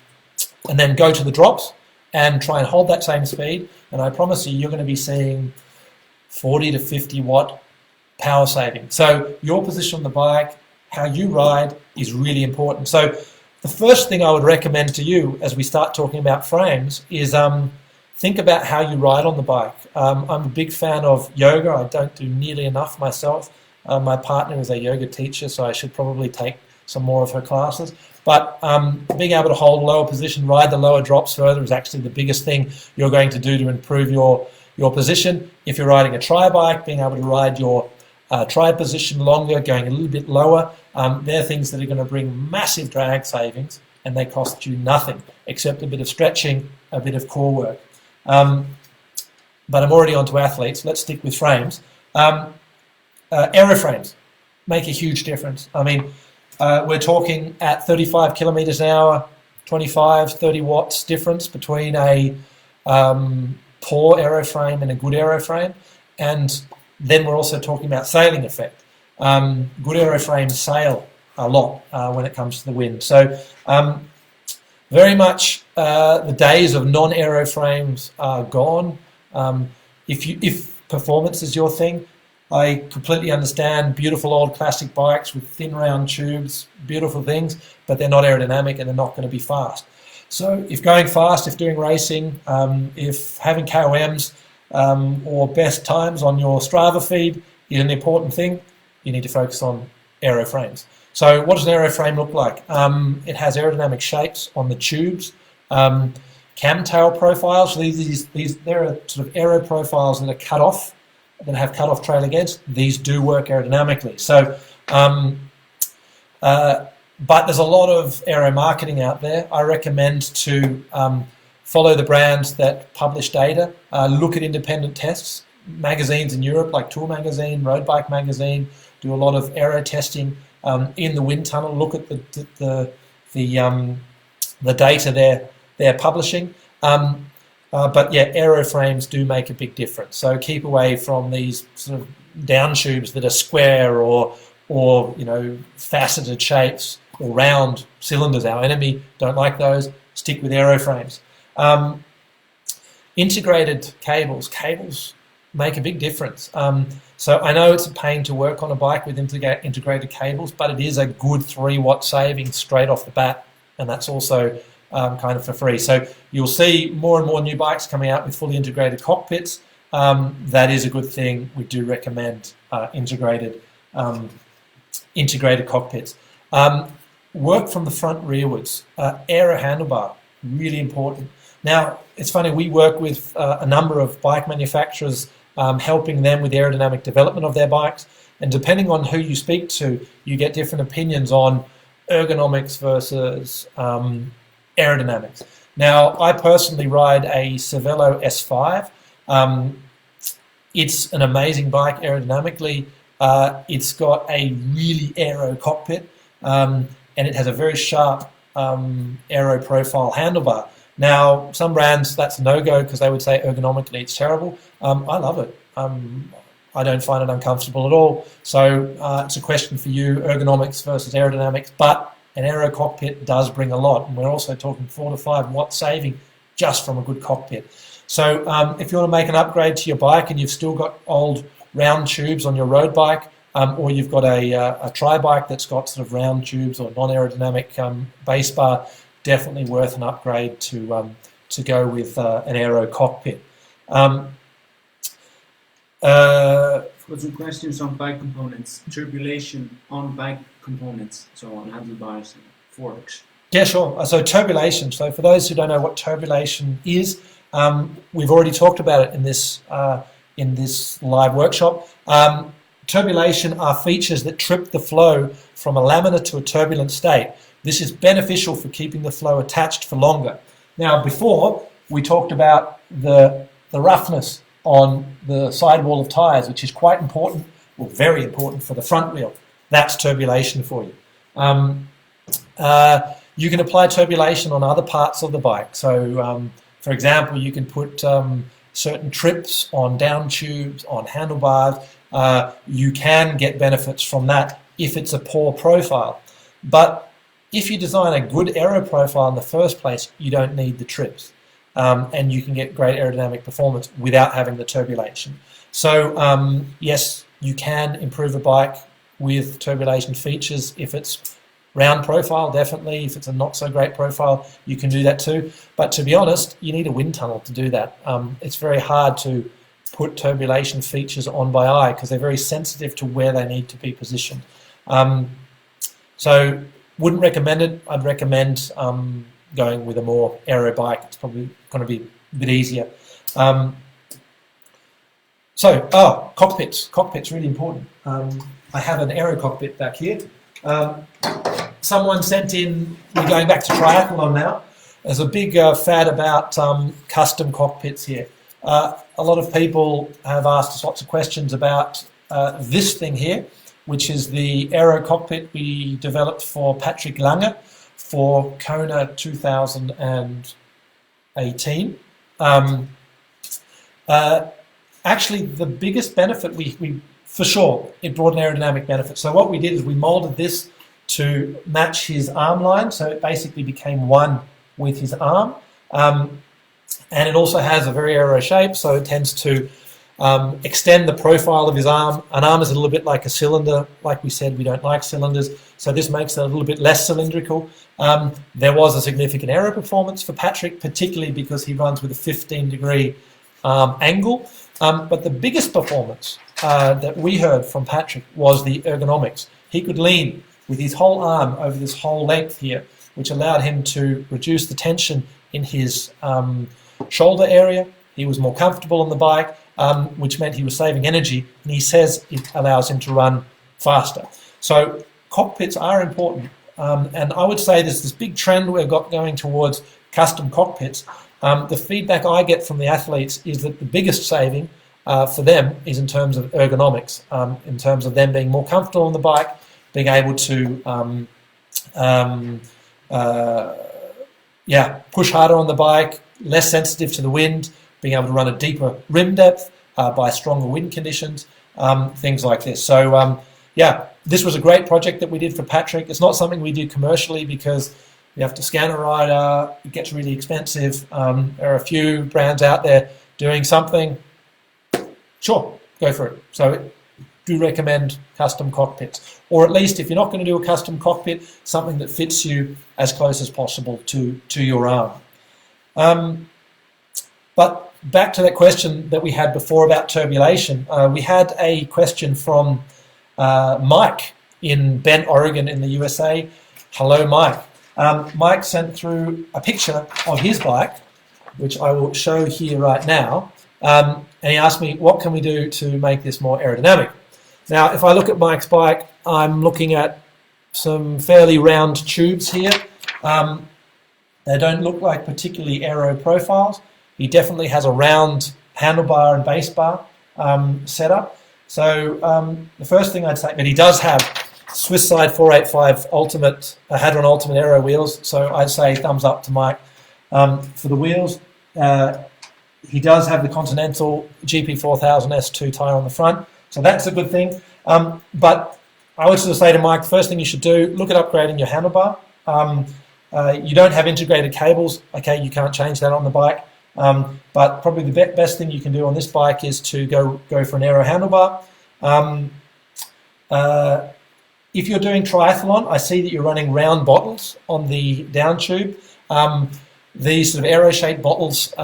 then go to the drops and try and hold that same speed. And I promise you're going to be seeing 40 to 50 watt power saving. So your position on the bike, how you ride, is really important. So the first thing I would recommend to you as we start talking about frames is think about how you ride on the bike. I'm a big fan of yoga. I don't do nearly enough myself. My partner is a yoga teacher, so I should probably take some more of her classes. But being able to hold a lower position, ride the lower drops further is actually the biggest thing you're going to do to improve your position. If you're riding a tri-bike, being able to ride your tri-position longer, going a little bit lower, they're things that are going to bring massive drag savings, and they cost you nothing except a bit of stretching, a bit of core work. But I'm already on to athletes. Let's stick with frames. Aeroframes make a huge difference. I mean, we're talking at 35 kilometers an hour, 25, 30 watts difference between a poor aeroframe and a good aeroframe. And then we're also talking about sailing effect. Good aeroframes sail a lot when it comes to the wind. So very much the days of non-aeroframes are gone. If performance is your thing, I completely understand beautiful old classic bikes with thin round tubes, beautiful things, but they're not aerodynamic and they're not going to be fast. So if going fast, if doing racing, if having KOMs or best times on your Strava feed is an important thing, you need to focus on aeroframes. So what does an aeroframe look like? It has aerodynamic shapes on the tubes, camtail profiles. There are sort of aero profiles that are cut off, that have cut-off trailing edge. These do work aerodynamically. So, but there's a lot of aero marketing out there. I recommend to follow the brands that publish data, look at independent tests. Magazines in Europe like Tour Magazine, Road Bike Magazine do a lot of aero testing in the wind tunnel. Look at the data they're publishing. But yeah, aeroframes do make a big difference. So keep away from these sort of down tubes that are square or faceted shapes or round cylinders. Our enemy don't like those. Stick with aeroframes. Integrated cables make a big difference. So I know it's a pain to work on a bike with integrated cables, but it is a good 3 watt saving straight off the bat, and that's also kind of for free. So you'll see more and more new bikes coming out with fully integrated cockpits. That is a good thing. We do recommend integrated cockpits. Work from the front rearwards. Aero handlebar, really important. Now, it's funny, we work with a number of bike manufacturers, helping them with aerodynamic development of their bikes. And depending on who you speak to, you get different opinions on ergonomics versus aerodynamics. Now, I personally ride a Cervelo S5. It's an amazing bike aerodynamically. It's got a really aero cockpit, and it has a very sharp aero profile handlebar. Now, some brands, that's a no-go because they would say ergonomically it's terrible. I love it. I don't find it uncomfortable at all. So it's a question for you, ergonomics versus aerodynamics. But an aero cockpit does bring a lot, and we're also talking 4 to 5 watt saving just from a good cockpit. So if you want to make an upgrade to your bike and you've still got old round tubes on your road bike, or you've got a tri-bike that's got sort of round tubes or non-aerodynamic base bar, definitely worth an upgrade to go with an aero cockpit. Got some questions on bike components, turbulation on bike components, so on handlebars and forks. Yeah, sure. So turbulation. So for those who don't know what turbulation is, we've already talked about it in this live workshop. Turbulation are features that trip the flow from a laminar to a turbulent state. This is beneficial for keeping the flow attached for longer. Now, before we talked about the roughness on the sidewall of tyres, which is quite important, or very important for the front wheel. That's turbulation for you. You can apply turbulation on other parts of the bike. So For example, you can put certain trips on down tubes, on handlebars. You can get benefits from that if it's a poor profile. But if you design a good aero profile in the first place, you don't need the trips. And you can get great aerodynamic performance without having the turbulation. So yes, you can improve a bike with turbulation features if it's round profile, definitely. If it's a not so great profile, you can do that too. But to be honest, you need a wind tunnel to do that. It's very hard to put turbulation features on by eye because they're very sensitive to where they need to be positioned. So wouldn't recommend it. I'd recommend going with a more aero bike. It's probably going to be a bit easier. Cockpits. Cockpits, really important. I have an aero cockpit back here. Someone sent in, we're going back to triathlon now, there's a big fad about custom cockpits here. A lot of people have asked us lots of questions about this thing here, which is the Aero cockpit we developed for Patrick Lange for Kona 2018. Actually, the biggest benefit, for sure, it brought an aerodynamic benefit. So what we did is we molded this to match his arm line, so it basically became one with his arm. And it also has a very aero shape, so it tends to extend the profile of his arm. An arm is a little bit like a cylinder. Like we said, we don't like cylinders, so this makes it a little bit less cylindrical. There was a significant aero performance for Patrick, particularly because he runs with a 15-degree angle. But the biggest performance that we heard from Patrick was the ergonomics. He could lean with his whole arm over this whole length here, which allowed him to reduce the tension in his shoulder area. He was more comfortable on the bike, which meant he was saving energy, and he says it allows him to run faster. So cockpits are important, and I would say there's this big trend we've got going towards custom cockpits. The feedback I get from the athletes is that the biggest saving for them is in terms of ergonomics, in terms of them being more comfortable on the bike, being able to push harder on the bike, less sensitive to the wind, being able to run a deeper rim depth by stronger wind conditions, things like this. So this was a great project that we did for Patrick. It's not something we do commercially because you have to scan a rider, it gets really expensive. There are a few brands out there doing something. Sure, go for it. So do recommend custom cockpits, or at least if you're not going to do a custom cockpit, something that fits you as close as possible to your arm. But back to that question that we had before about turbulation. We had a question from Mike in Bend, Oregon in the USA. Hello, Mike. Mike sent through a picture of his bike, which I will show here right now. And he asked me, what can we do to make this more aerodynamic? Now, if I look at Mike's bike, I'm looking at some fairly round tubes here. They don't look like particularly aero profiles. He definitely has a round handlebar and base bar setup. So the first thing I'd say, but he does have Swiss Side 485 Ultimate, Hadron Ultimate Aero wheels. So I'd say thumbs up to Mike for the wheels. He does have the Continental GP4000 S2 tyre on the front. So that's a good thing. But I would sort of say to Mike, the first thing you should do, look at upgrading your handlebar. You don't have integrated cables. Okay, you can't change that on the bike. But probably the best thing you can do on this bike is to go for an aero handlebar. If you're doing triathlon, I see that you're running round bottles on the down tube. These sort of aero-shaped bottles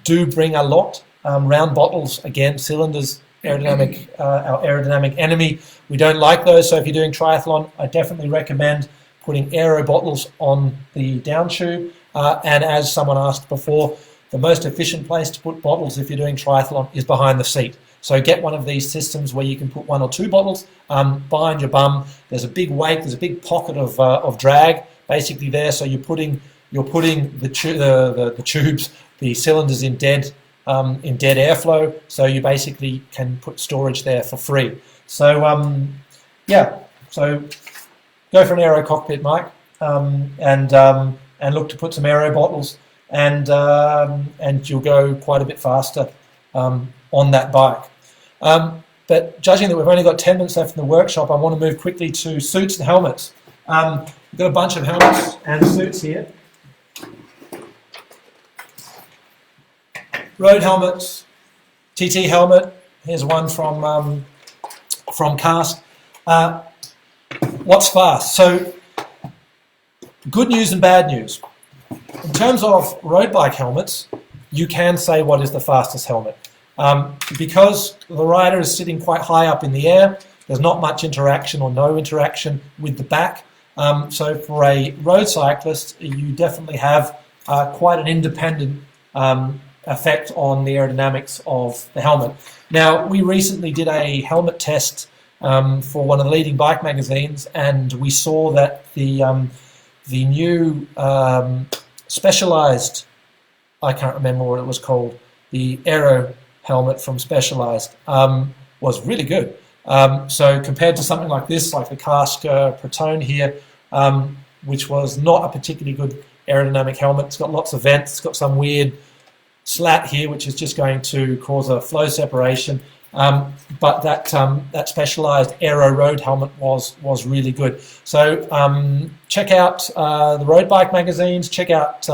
do bring a lot. Round bottles, again, cylinders, our aerodynamic enemy. We don't like those, so if you're doing triathlon, I definitely recommend putting aero bottles on the down tube. And as someone asked before, the most efficient place to put bottles if you're doing triathlon is behind the seat. So get one of these systems where you can put one or two bottles behind your bum. There's a big weight, there's a big pocket of drag basically there. So you're putting the tubes, the cylinders in dead airflow. So you basically can put storage there for free. So so go for an aero cockpit, Mike, and look to put some aero bottles. and you'll go quite a bit faster on that bike. But judging that we've only got 10 minutes left in the workshop, I want to move quickly to suits and helmets. We've got a bunch of helmets and suits here. Road helmets, TT helmet. Here's one from Cast. What's fast? So, good news and bad news. In terms of road bike helmets, you can say what is the fastest helmet. Because the rider is sitting quite high up in the air, there's not much interaction or no interaction with the back. So for a road cyclist, you definitely have quite an independent effect on the aerodynamics of the helmet. Now, we recently did a helmet test for one of the leading bike magazines, and we saw that the new Specialized, I can't remember what it was called, the Aero helmet from Specialized, was really good. So compared to something like this, like the Cast Protone here, which was not a particularly good aerodynamic helmet, it's got lots of vents, it's got some weird slat here, which is just going to cause a flow separation. But that Specialized Aero road helmet was really good. So check out the road bike magazines. Check out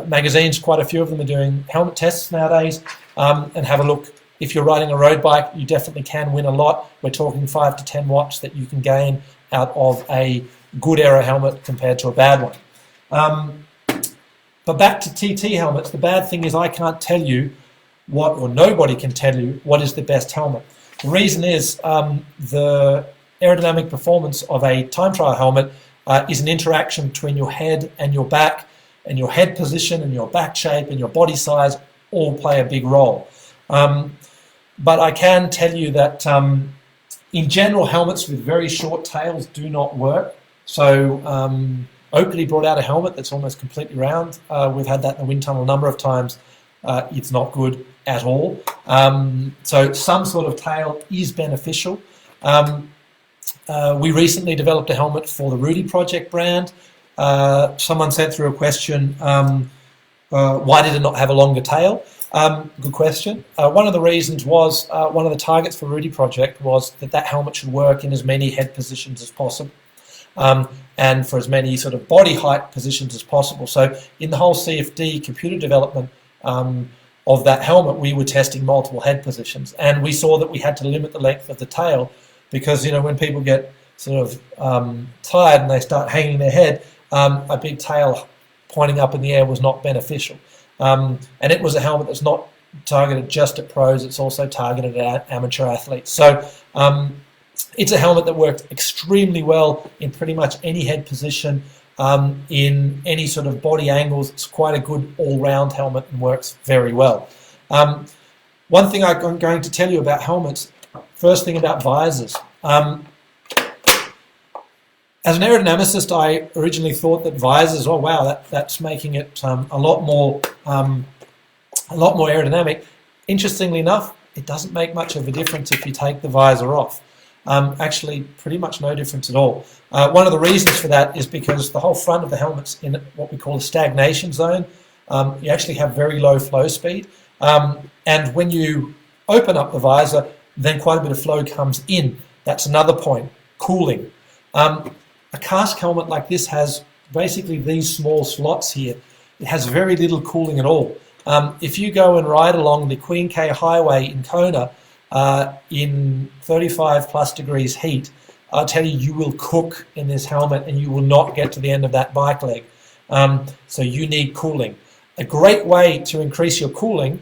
magazines. Quite a few of them are doing helmet tests nowadays. And have a look. If you're riding a road bike, you definitely can win a lot. We're talking 5 to 10 watts that you can gain out of a good aero helmet compared to a bad one. But back to TT helmets, the bad thing is I can't tell you what, or nobody can tell you what is the best helmet. The reason is the aerodynamic performance of a time trial helmet is an interaction between your head and your back, and your head position and your back shape and your body size all play a big role. But I can tell you that in general, helmets with very short tails do not work. So Oakley brought out a helmet that's almost completely round. We've had that in the wind tunnel a number of times. It's not good at all. So some sort of tail is beneficial. We recently developed a helmet for the Rudy Project brand. Someone sent through a question, why did it not have a longer tail? Good question. One of the reasons was, one of the targets for Rudy Project was that helmet should work in as many head positions as possible. And for as many sort of body height positions as possible. So in the whole CFD computer development of that helmet, we were testing multiple head positions, and we saw that we had to limit the length of the tail because, you know, when people get sort of tired and they start hanging their head, a big tail pointing up in the air was not beneficial. And it was a helmet that's not targeted just at pros, it's also targeted at amateur athletes. So it's a helmet that worked extremely well in pretty much any head position, in any sort of body angles. It's quite a good all-round helmet and works very well. One thing I'm going to tell you about helmets, first thing about visors. As an aerodynamicist, I originally thought that visors, oh wow, that's making it a lot more aerodynamic. Interestingly enough, it doesn't make much of a difference if you take the visor off. Actually, pretty much no difference at all. One of the reasons for that is because the whole front of the helmet's in what we call a stagnation zone. You actually have very low flow speed. And when you open up the visor, then quite a bit of flow comes in. That's another point. Cooling. A Cast helmet like this has basically these small slots here. It has very little cooling at all. If you go and ride along the Queen K Highway in Kona in 35 plus degrees heat, I'll tell you, you will cook in this helmet and you will not get to the end of that bike leg. So you need cooling. A great way to increase your cooling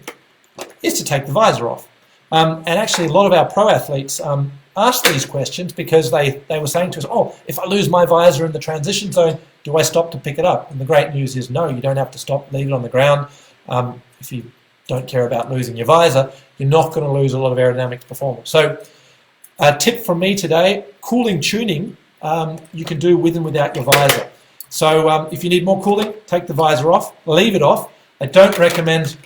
is to take the visor off. And actually a lot of our pro athletes asked these questions because they were saying to us, oh, if I lose my visor in the transition zone, do I stop to pick it up? And the great news is no, you don't have to stop, leave it on the ground. If you don't care about losing your visor, you're not going to lose a lot of aerodynamic performance. So a tip from me today, cooling tuning, you can do with and without your visor. So if you need more cooling, take the visor off, leave it off. I don't recommend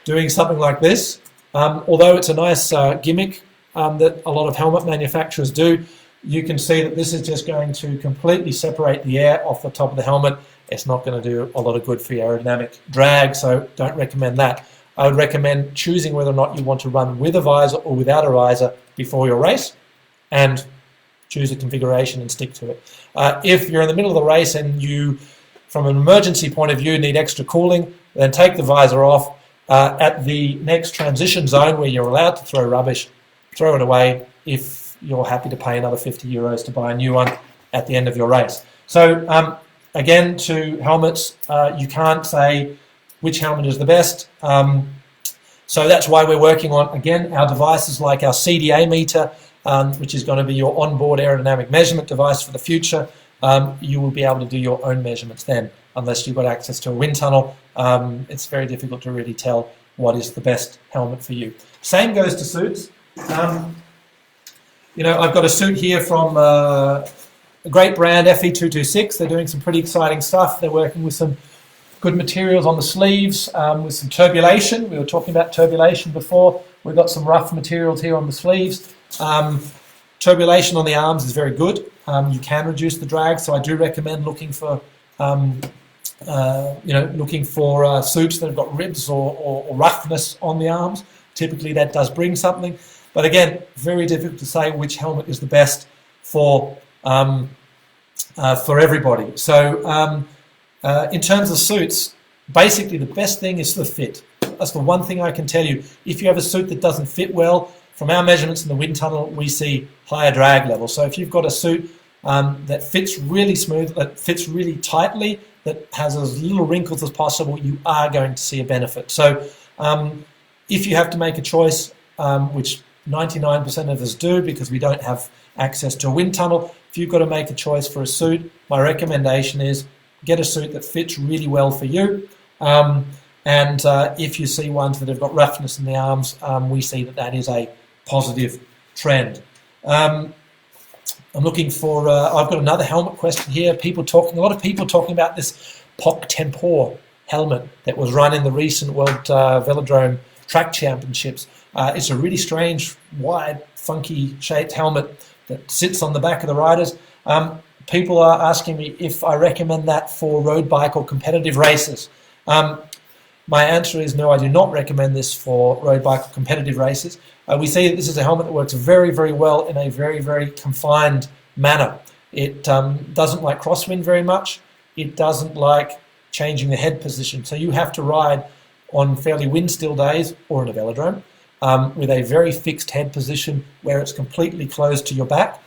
doing something like this, although it's a nice gimmick that a lot of helmet manufacturers do. you can see that this is just going to completely separate the air off the top of the helmet. It's not going to do a lot of good for your aerodynamic drag, so don't recommend that. I would recommend choosing whether or not you want to run with a visor or without a visor before your race, and choose a configuration and stick to it. If you're in the middle of the race and you, from an emergency point of view, need extra cooling, then take the visor off. At the next transition zone where you're allowed to throw rubbish, throw it away if you're happy to pay another €50 to buy a new one at the end of your race. So again, to helmets, you can't say which helmet is the best. So that's why we're working on, again, our devices like our CDA meter, which is going to be your onboard aerodynamic measurement device for the future. You will be able to do your own measurements then, unless you've got access to a wind tunnel. It's very difficult to really tell what is the best helmet for you. Same goes to suits. You know, I've got a suit here from a great brand, FE226. They're doing some pretty exciting stuff. They're working with some good materials on the sleeves, with some turbulation. We were talking about turbulation before. We've got some rough materials here on the sleeves. Turbulation on the arms is very good. You can reduce the drag, so I do recommend looking for suits that have got ribs or roughness on the arms. Typically that does bring something, but again, very difficult to say which helmet is the best for everybody. So in terms of suits, basically the best thing is the fit. That's the one thing I can tell you. If you have a suit that doesn't fit well, from our measurements in the wind tunnel, we see higher drag levels. So if you've got a suit that fits really smooth, that fits really tightly, that has as little wrinkles as possible, you are going to see a benefit. So if you have to make a choice, which 99% of us do because we don't have access to a wind tunnel, if you've got to make a choice for a suit, my recommendation is get a suit that fits really well for you. And if you see ones that have got roughness in the arms, we see that that is a positive trend. I'm looking for, I've got another helmet question here. A lot of people talking about this POC Tempor helmet that was run in the recent World Velodrome Track Championships. It's a really strange, wide, funky shaped helmet that sits on the back of the riders. People are asking me if I recommend that for road bike or competitive races. My answer is no, I do not recommend this for road bike or competitive races. We see that this is a helmet that works very, very well in a very, very confined manner. It doesn't like crosswind very much. It doesn't like changing the head position. So you have to ride on fairly wind still days or in a velodrome with a very fixed head position where it's completely closed to your back.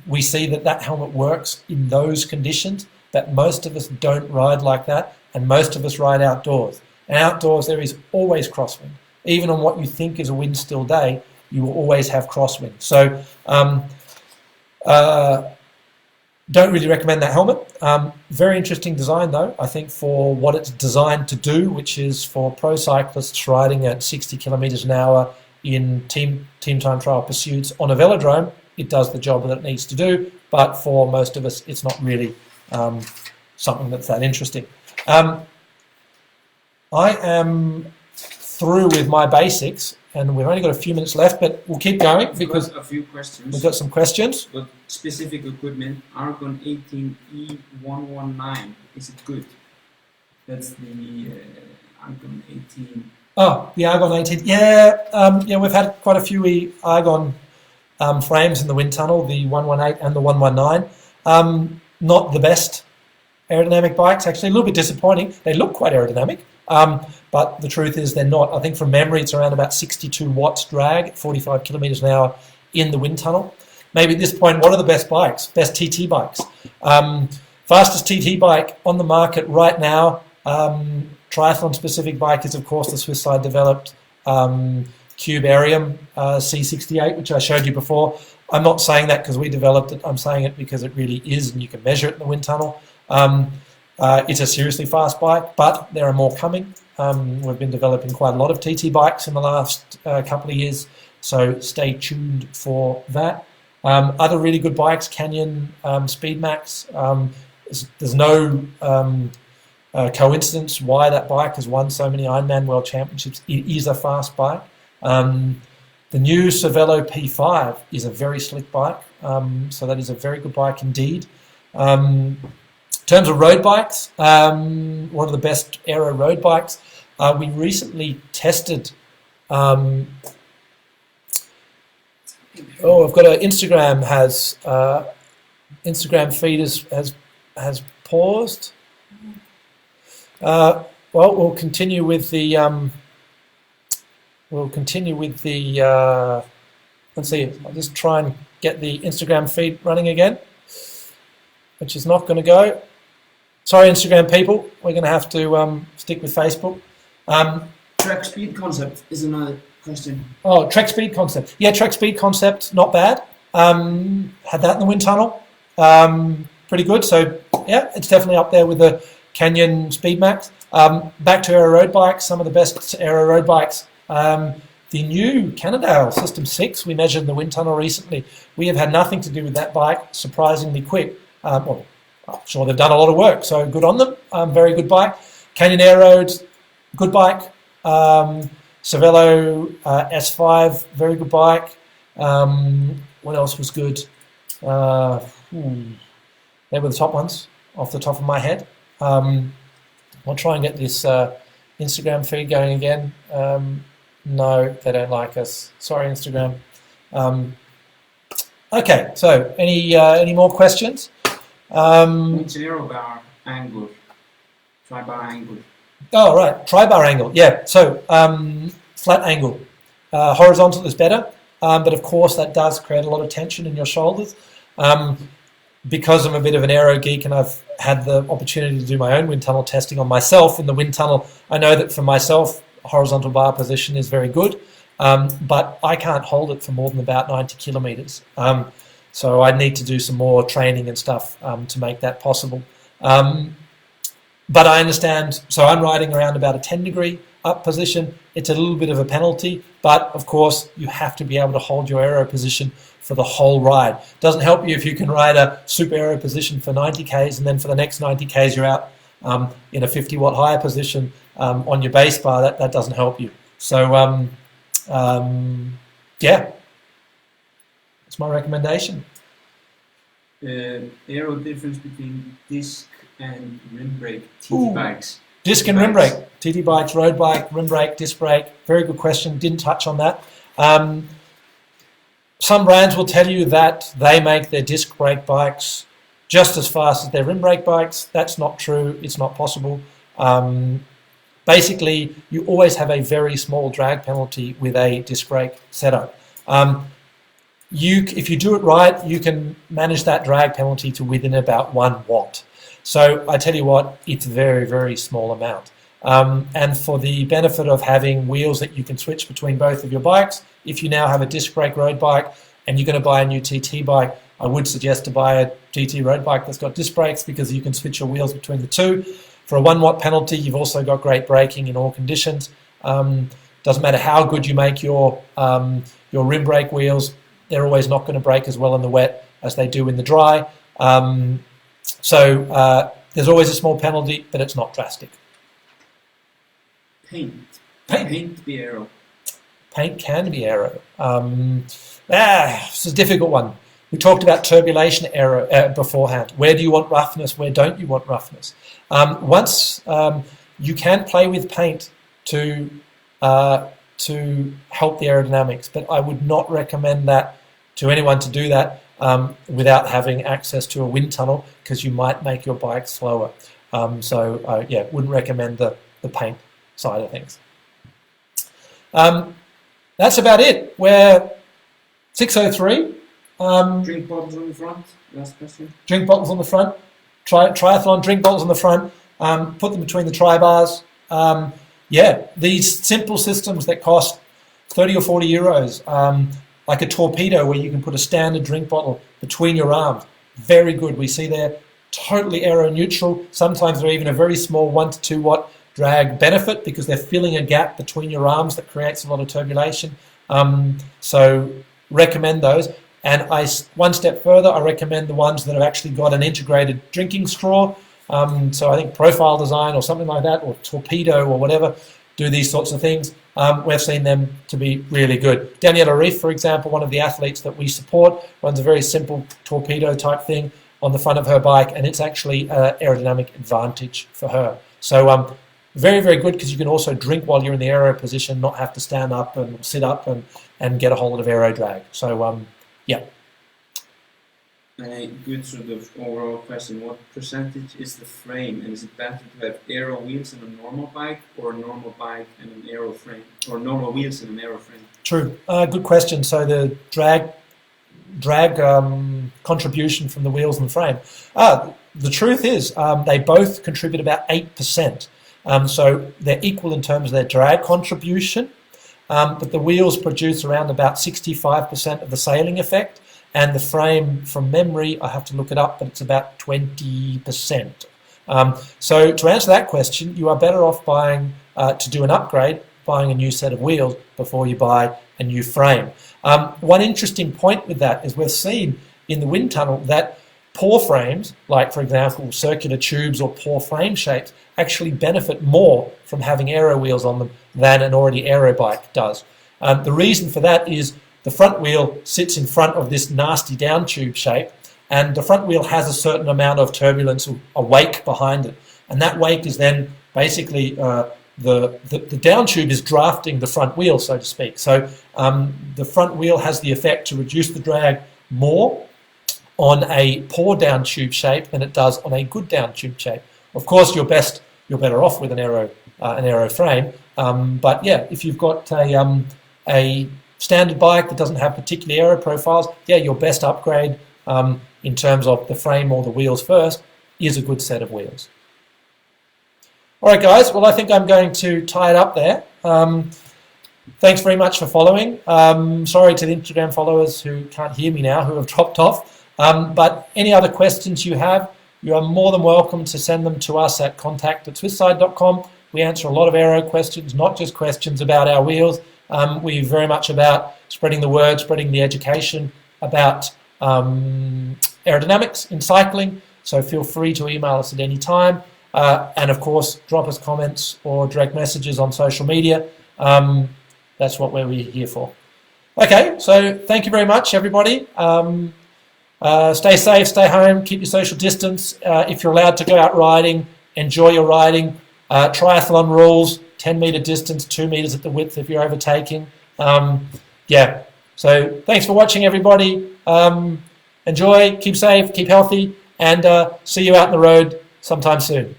We see that that helmet works in those conditions, but most of us don't ride like that, and most of us ride outdoors. And outdoors there is always crosswind. Even on what you think is a wind still day, you will always have crosswind. So don't really recommend that helmet. Very interesting design though, I think, for what it's designed to do, which is for pro cyclists riding at 60 kilometers an hour in team time trial pursuits on a velodrome. It does the job that it needs to do, but for most of us it's not really something that's that interesting. I am through with my basics, and we've only got a few minutes left, but we'll keep going because a few questions. We've got some questions. But specific equipment, Argon 18E119, is it good? That's the Argon 18. Oh, the Argon 18. Yeah, yeah, we've had quite a few Argon frames in the wind tunnel, the 118 and the 119. Not the best aerodynamic bikes, actually. A little bit disappointing. They look quite aerodynamic, but the truth is they're not. I think from memory it's around about 62 watts drag at 45 kilometers an hour in the wind tunnel. Maybe at this point, what are the best bikes? Best TT bikes. Fastest TT bike on the market right now, triathlon specific bike, is of course the Swiss side developed Cube Arium C68, which I showed you before. I'm not saying that because we developed it. I'm saying it because it really is, and you can measure it in the wind tunnel. It's a seriously fast bike, but there are more coming. We've been developing quite a lot of TT bikes in the last couple of years, so stay tuned for that. Other really good bikes, Canyon, Speedmax. There's no coincidence why that bike has won so many Ironman World Championships. It is a fast bike. The new Cervelo P5 is a very slick bike, so that is a very good bike indeed. In terms of road bikes, one of the best Aero road bikes. We recently tested. I've got an Instagram Instagram feed has paused. Well, we'll continue with the. Let's see. I'll just try and get the Instagram feed running again, which is not going to go. Sorry, Instagram people. We're going to have to stick with Facebook. Track speed concept is another question. Oh, track speed concept. Yeah, track speed concept, not bad. Had that in the wind tunnel. Pretty good. So, yeah, it's definitely up there with the Canyon Speedmax. Back to Aero road bikes, some of the best Aero road bikes. The new Cannondale System 6 we measured in the wind tunnel recently. We have had nothing to do with that bike, surprisingly quick. Well, I'm sure they've done a lot of work, so good on them. Very good bike. Canyon Aero, good bike. Cervelo S5, very good bike. What else was good? They were the top ones off the top of my head. I'll try and get this Instagram feed going again. No, they don't like us. Sorry, Instagram. Okay, so any more questions? What's aero bar angle? Tri-bar angle. Oh, right, tri-bar angle. Yeah, so flat angle. Horizontal is better, but of course that does create a lot of tension in your shoulders. Because I'm a bit of an aero geek and I've had the opportunity to do my own wind tunnel testing on myself in the wind tunnel, I know that for myself, horizontal bar position is very good, but I can't hold it for more than about 90 kilometers. So I need to do some more training and stuff to make that possible. But I understand, so I'm riding around about a 10 degree up position. It's a little bit of a penalty, but of course you have to be able to hold your aero position for the whole ride. Doesn't help you if you can ride a super aero position for 90 Ks and then for the next 90 Ks you're out in a 50 watt higher position on your base bar. That doesn't help you. So yeah, that's my recommendation. Aero difference between disc and rim brake TT bikes. Disc and rim brake, TT bikes, road bike, rim brake, disc brake. Very good question. Didn't touch on that. Some brands will tell you that they make their disc brake bikes just as fast as their rim brake bikes. That's not true. It's not possible. Basically, you always have a very small drag penalty with a disc brake setup. If you do it right, you can manage that drag penalty to within about 1 watt. So I tell you what, it's a very, very small amount. And for the benefit of having wheels that you can switch between both of your bikes, if you now have a disc brake road bike and you're going to buy a new TT bike, I would suggest to buy a TT road bike that's got disc brakes because you can switch your wheels between the two. For a 1 watt penalty, you've also got great braking in all conditions. Doesn't matter how good you make your rim brake wheels, they're always not going to brake as well in the wet as they do in the dry. So there's always a small penalty, but it's not drastic. Paint be aero. Paint can be aero. It's a difficult one. We talked about turbulation aero beforehand. Where do you want roughness? Where don't you want roughness? Once you can play with paint to help the aerodynamics, but I would not recommend that to anyone to do that without having access to a wind tunnel because you might make your bike slower. Yeah, wouldn't recommend the paint side of things. That's about it. We're 6:03. Drink bottles on the front. Last question. Drink bottles on the front. Triathlon drink bottles on the front. Put them between the tri-bars. Yeah, these simple systems that cost 30 or 40 euros, like a torpedo where you can put a standard drink bottle between your arms. Very good. We see they're totally aero neutral. Sometimes they're even a very small 1 to 2 watt drag benefit because they're filling a gap between your arms that creates a lot of turbulation. So recommend those. And one step further, I recommend the ones that have actually got an integrated drinking straw. So I think Profile Design or something like that, or Torpedo or whatever, do these sorts of things, we've seen them to be really good. Daniela Reef, for example, one of the athletes that we support, runs a very simple torpedo type thing on the front of her bike, and it's actually an aerodynamic advantage for her. So very, very good, because you can also drink while you're in the aero position, not have to stand up and sit up and get a whole lot of aero drag. So yeah. A good sort of overall question: what percentage is the frame, and is it better to have aero wheels in a normal bike, or a normal bike and an aero frame, or normal wheels in an aero frame? True. Good question. So the drag contribution from the wheels and the frame. The truth is they both contribute about 8%. So they're equal in terms of their drag contribution, but the wheels produce around about 65% of the sailing effect, and the frame, from memory, I have to look it up, but it's about 20%. So to answer that question, you are better off buying, to do an upgrade, buying a new set of wheels before you buy a new frame. One interesting point with that is we've seen in the wind tunnel that pore frames, like for example circular tubes or pore frame shapes, actually benefit more from having aero wheels on them than an already aero bike does. The reason for that is the front wheel sits in front of this nasty down tube shape, and the front wheel has a certain amount of turbulence, a wake behind it, and that wake is then basically the down tube is drafting the front wheel, so to speak. So the front wheel has the effect to reduce the drag more on a poor down tube shape than it does on a good down tube shape. Of course, you're better off with an aero frame, but yeah, if you've got a standard bike that doesn't have particular aero profiles, yeah, your best upgrade in terms of the frame or the wheels first is a good set of wheels. All right, guys, well, I think I'm going to tie it up there. Thanks very much for following. Sorry to the Instagram followers who can't hear me now, who have dropped off. But any other questions you have, you are more than welcome to send them to us at contact@swisside.com. We answer a lot of aero questions, not just questions about our wheels. We're very much about spreading the word, spreading the education about aerodynamics in cycling. So feel free to email us at any time. And of course, drop us comments or direct messages on social media. That's what we're here for. Okay, so thank you very much, everybody. Stay safe, stay home, keep your social distance. If you're allowed to go out riding, enjoy your riding. Triathlon rules: 10 meter distance, 2 meters at the width if you're overtaking. Yeah, so thanks for watching, everybody. Enjoy, keep safe, keep healthy, and see you out on the road sometime soon.